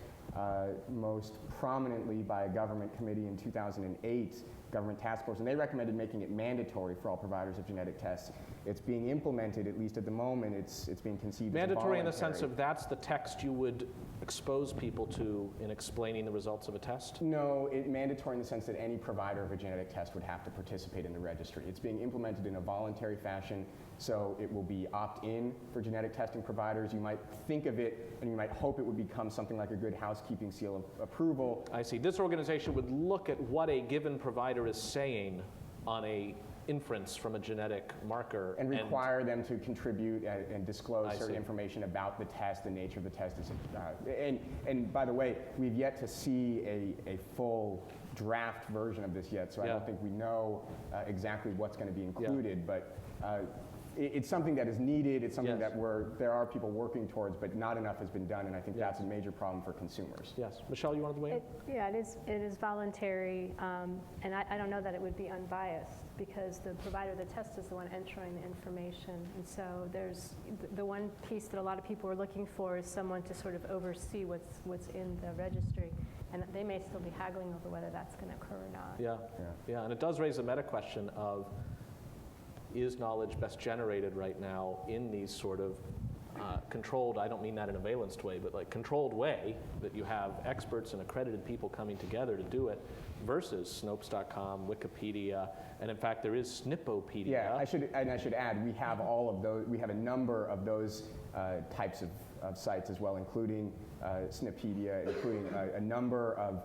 prominently by a government committee in 2008, government task force, and they recommended making it mandatory for all providers of genetic tests. It's being implemented, at least at the moment, it's being conceived Mandatory as in the sense voluntary. of that's the text you would expose people to in explaining the results of a test? No, mandatory in the sense that any provider of a genetic test would have to participate in the registry. It's being implemented in a voluntary fashion, so it will be opt-in for genetic testing providers. You might think of it and you might hope it would become something like a good housekeeping seal of approval. I see. This organization would look at what a given provider is saying on a inference from a genetic marker. And require them to contribute and disclose I certain see. information about the test, the nature of the test. And by the way, we've yet to see a full draft version of this yet, so I Yeah. don't think we know exactly what's going to be included, but it's something that is needed. It's something Yes. that there are people working towards, but not enough has been done, and I think that's a major problem for consumers. Yes. Michele, you wanted to weigh in? Yeah, it is voluntary, and I don't know that it would be unbiased because the provider of the test is the one entering the information. And so there's the one piece that a lot of people are looking for is someone to sort of oversee what's in the registry. And they may still be haggling over whether that's going to occur or not. Yeah, and it does raise a meta question of, is knowledge best generated right now in these sort of controlled, I don't mean that in a valenced way, but like controlled way that you have experts and accredited people coming together to do it versus Snopes.com, Wikipedia, and in fact there is Snipopedia. Yeah, I should add, we have all of those, we have a number of those types of sites as well, including Snipedia, including a number of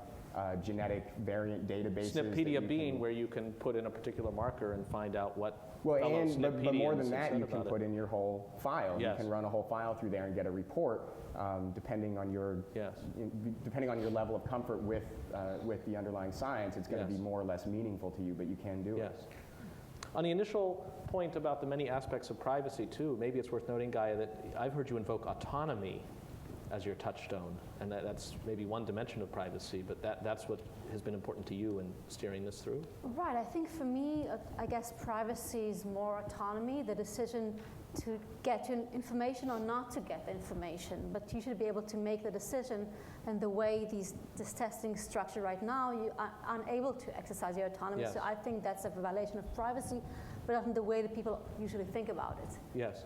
genetic variant databases. Snipedia being where you can put in a particular marker and find out what but fellow more than Snipedians that, said you can about put it. in your whole file. Yes. You can run a whole file through there and get a report, depending on your level of comfort with the underlying science. It's going to Yes. be more or less meaningful to you, but you can do it. Yes. On the initial point about the many aspects of privacy too, maybe it's worth noting, Gaia, that I've heard you invoke autonomy as your touchstone, and that's maybe one dimension of privacy, but that's what has been important to you in steering this through? Right, I think for me, I guess privacy is more autonomy, the decision to get your information or not to get the information, but you should be able to make the decision, and the way this testing is structured right now, you are unable to exercise your autonomy, Yes. so I think that's a violation of privacy, but not in the way that people usually think about it. Yes.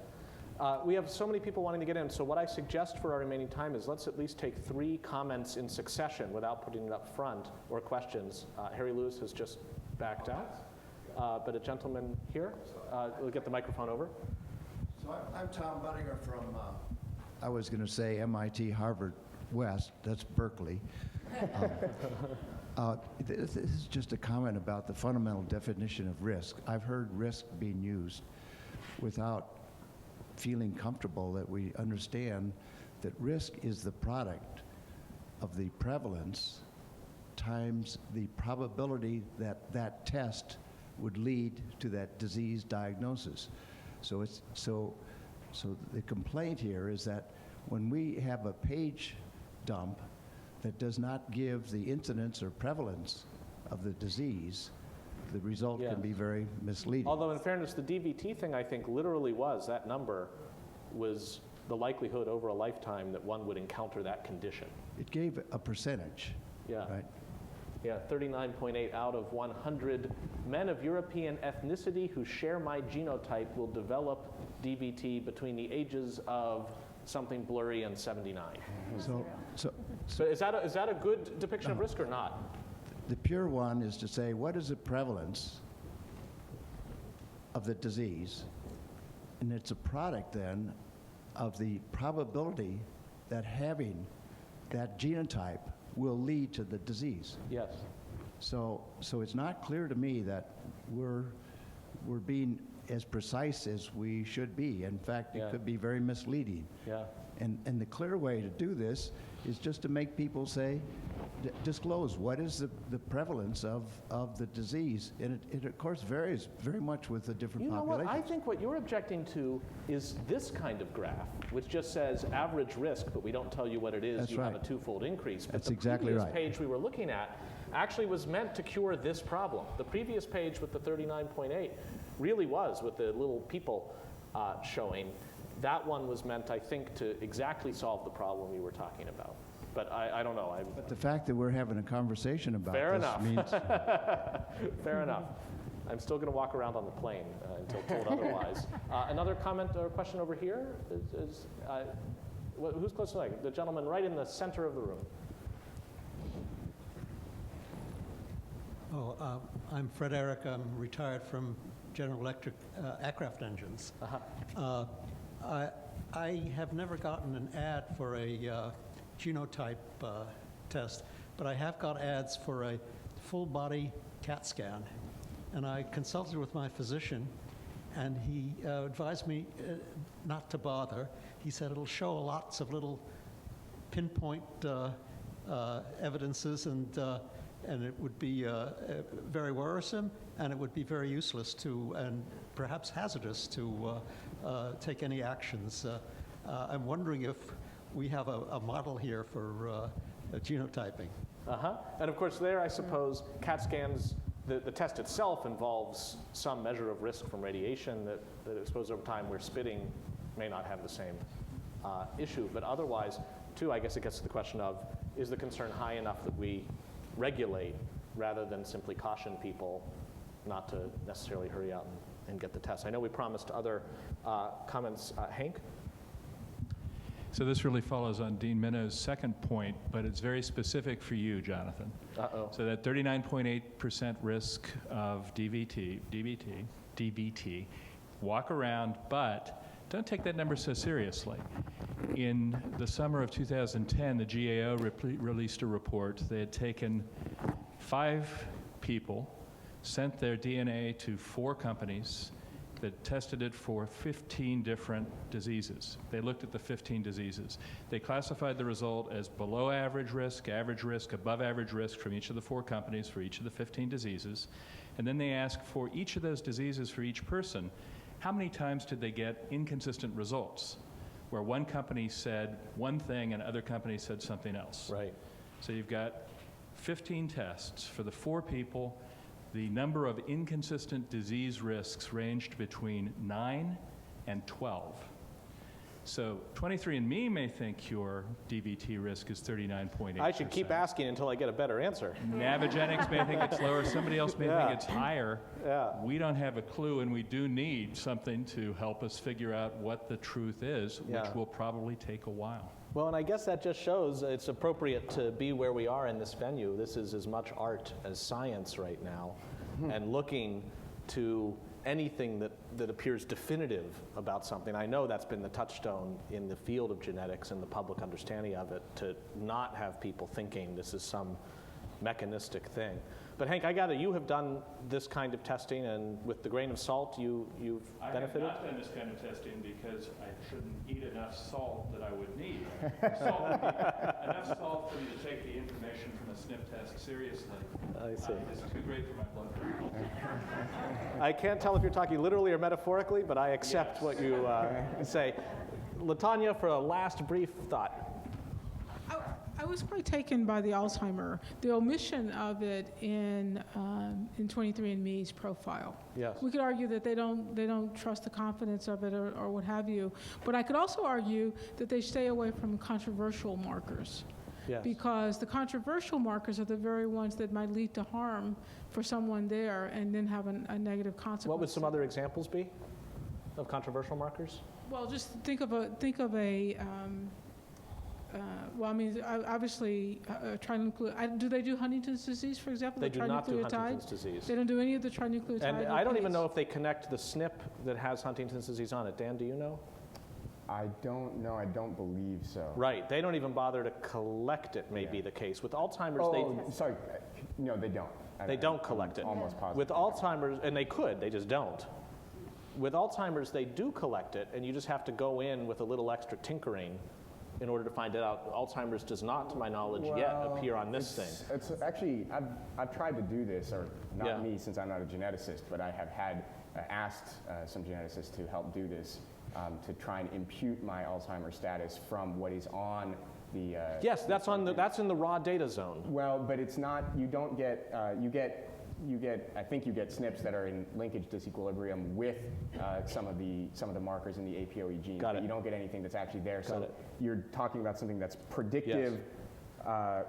We have so many people wanting to get in, so what I suggest for our remaining time is let's at least take 3 comments in succession without putting it up front, or questions. Harry Lewis has just backed out, but a gentleman here, we'll get the microphone over. So I'm Tom Bunninger from, I was going to say MIT, Harvard West, that's Berkeley. This is just a comment about the fundamental definition of risk. I've heard risk being used without feeling comfortable that we understand that risk is the product of the prevalence times the probability that that test would lead to that disease diagnosis. So the complaint here is that when we have a page dump that does not give the incidence or prevalence of the disease, the result can be very misleading. Although in fairness, the DVT thing I think literally was, that number was the likelihood over a lifetime that one would encounter that condition. It gave a percentage, right? Yeah, 39.8 out of 100 men of European ethnicity who share my genotype will develop DVT between the ages of something blurry and 79. So is that a good depiction of risk or not? the pure one is to say, what is the prevalence of the disease? And it's a product then of the probability that having that genotype will lead to the disease. Yes. So it's not clear to me that we're being as precise as we should be. In fact, it could be very misleading. Yeah. And the clear way to do this is just to make people say, disclose what is the prevalence of the disease. And it of course varies very much with the different populations. What? I think what you're objecting to is this kind of graph, which just says average risk, but we don't tell you what it is. That's you right. have a twofold increase. But That's the exactly previous right. page we were looking at actually was meant to cure this problem. The previous page with the 39.8 really was with the little people showing. That one was meant, I think, to exactly solve the problem you were talking about. But I don't know. But the fact that we're having a conversation about Fair this enough. means Fair enough. I'm still going to walk around on the plane until told otherwise. Another comment or question over here? Who's close to the gentleman right in the center of the room. Oh, I'm Fred Eric. I'm retired from General Electric aircraft engines. I have never gotten an ad for a genotype test, but I have got ads for a full-body CAT scan. And I consulted with my physician, and he advised me not to bother. He said it'll show lots of little pinpoint evidences, and it would be very worrisome, and it would be very useless to, and perhaps hazardous to take any actions. I'm wondering if we have a model here for genotyping. And of course there, I suppose, CAT scans, the test itself involves some measure of risk from radiation that I suppose over time where spitting may not have the same issue. But otherwise, too, I guess it gets to the question of, is the concern high enough that we regulate rather than simply caution people not to necessarily hurry out and get the test? I know we promised other comments. Hank? So this really follows on Dean Minow's second point, but it's very specific for you, Jonathan. Uh-oh. So that 39.8% risk of DVT, walk around, but don't take that number so seriously. In the summer of 2010, the GAO released a report. They had taken 5 people, sent their DNA to 4 companies that tested it for 15 different diseases. They looked at the 15 diseases. They classified the result as below average risk, above average risk from each of the 4 companies for each of the 15 diseases. And then they asked for each of those diseases for each person, how many times did they get inconsistent results, where one company said one thing and other companies said something else. Right. So you've got 15 tests for the 4 people. The number of inconsistent disease risks ranged between 9 and 12. So 23andMe may think your DVT risk is 39.8%. I should keep asking until I get a better answer. Navigenics may think it's lower. Somebody else may think it's higher. Yeah. We don't have a clue, and we do need something to help us figure out what the truth is, which will probably take a while. Well, and I guess that just shows it's appropriate to be where we are in this venue. This is as much art as science right now, and looking to anything that appears definitive about something. I know that's been the touchstone in the field of genetics and the public understanding of it, to not have people thinking this is some mechanistic thing. But Hank, I gather you have done this kind of testing, and with the grain of salt, you've benefited? I have not done this kind of testing because I shouldn't eat enough salt that I would need. Salt would be enough salt for me to take the information from a SNP test seriously. I see. It's too great for my blood pressure. I can't tell if you're talking literally or metaphorically, but I accept what you say. LaTanya, for a last brief thought. I was quite taken by the Alzheimer, the omission of it in 23andMe's profile. Yes. We could argue that they don't trust the confidence of it or what have you, but I could also argue that they stay away from controversial markers. Yes. Because the controversial markers are the very ones that might lead to harm for someone there and then have a negative consequence. What would some other examples be of controversial markers? Well, just think of a well, I mean, obviously, trinucleotide. Do they do Huntington's disease, for example? They the do not do trinucleotide? Huntington's disease. They don't do any of the trinucleotide. And I don't even know if they connect the SNP that has Huntington's disease on it. Dan, do you know? I don't know. I don't believe so. Right. They don't even bother to collect it, may be the case. With Alzheimer's, sorry. No, they don't. They don't collect it. Almost positive. With Alzheimer's, and they could, they just don't. With Alzheimer's, they do collect it, and you just have to go in with a little extra tinkering in order to find it out. Alzheimer's does not, to my knowledge, yet appear on this thing. It's actually, I've tried to do this, or not me since I'm not a geneticist, but I have had asked some geneticists to help do this, to try and impute my Alzheimer's status from what is on the... yes, that's in the raw data zone. Well, but it's not, you don't get, I think you get SNPs that are in linkage disequilibrium with some of the markers in the APOE gene. Got it. You don't get anything that's actually there. Got So it. you're talking about something that's predictive. Yes.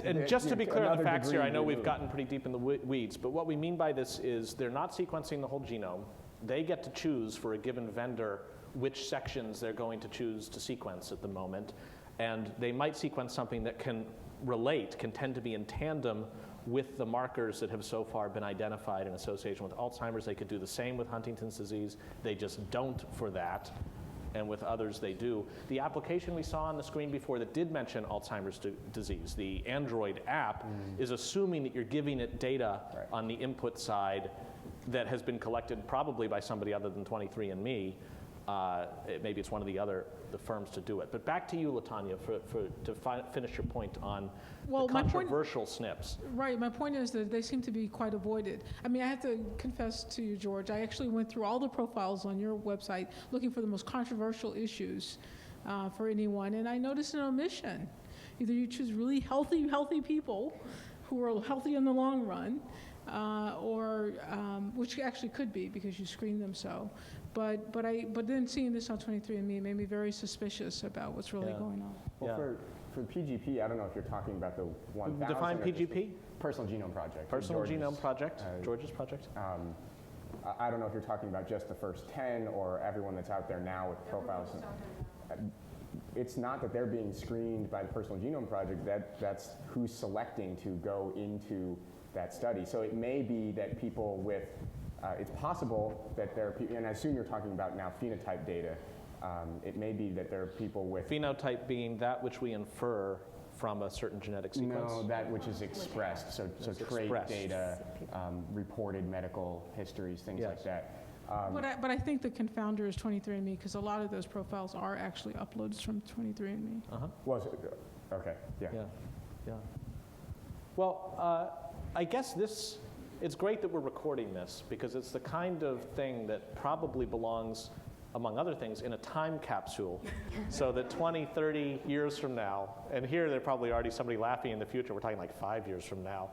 And just to be clear on the facts here, I know we've gotten pretty deep in the weeds, but what we mean by this is they're not sequencing the whole genome. They get to choose for a given vendor which sections they're going to choose to sequence at the moment. And they might sequence something that can tend to be in tandem with the markers that have so far been identified in association with Alzheimer's. They could do the same with Huntington's disease. They just don't for that. And with others, they do. The application we saw on the screen before that did mention Alzheimer's disease, the Android app, is assuming that you're giving it data on the input side that has been collected probably by somebody other than 23andMe. Maybe it's one of the firms to do it. But back to you, LaTanya, to finish your point on the controversial SNPs. Right, my point is that they seem to be quite avoided. I mean, I have to confess to you, George, I actually went through all the profiles on your website looking for the most controversial issues for anyone, and I noticed an omission. Either you choose really healthy people who are healthy in the long run, or which actually could be because you screen them so. But then seeing this on 23andMe made me very suspicious about what's really going on. Well, for PGP, I don't know if you're talking about the 1,000. Define PGP? Personal Genome Project. Personal Genome Project, George's project. I don't know if you're talking about just the first 10 or everyone that's out there now with profiles. It's not that they're being screened by the Personal Genome Project. That's who's selecting to go into that study. So it may be that people with it's possible that there are people, and I assume you're talking about now phenotype data. It may be that there are people with... Phenotype being that which we infer from a certain genetic sequence? No, that which is expressed. So trait data, reported medical histories, things like that. But I think the confounder is 23andMe because a lot of those profiles are actually uploads from 23andMe. Well, okay, yeah. Well, I guess it's great that we're recording this because it's the kind of thing that probably belongs, among other things, in a time capsule so that 20, 30 years from now, and here there probably already somebody laughing in the future, we're talking like 5 years from now,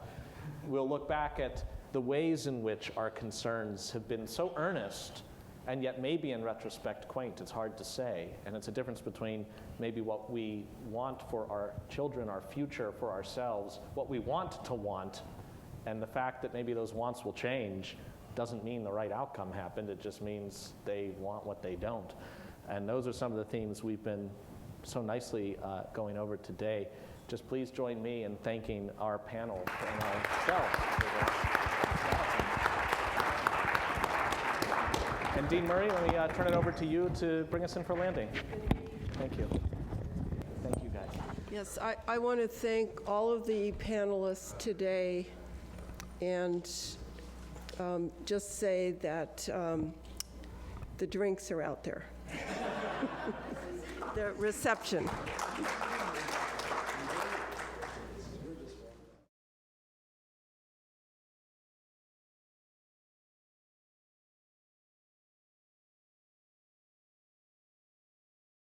we'll look back at the ways in which our concerns have been so earnest and yet maybe in retrospect quaint. It's hard to say. And it's a difference between maybe what we want for our children, our future, for ourselves, what we want to want, and the fact that maybe those wants will change doesn't mean the right outcome happened. It just means they want what they don't. And those are some of the themes we've been so nicely going over today. Just please join me in thanking our panel and ourselves for this. And Dean Murray, let me turn it over to you to bring us in for landing. Thank you. Thank you, guys. Yes, I want to thank all of the panelists today and just say that the drinks are out there. The reception.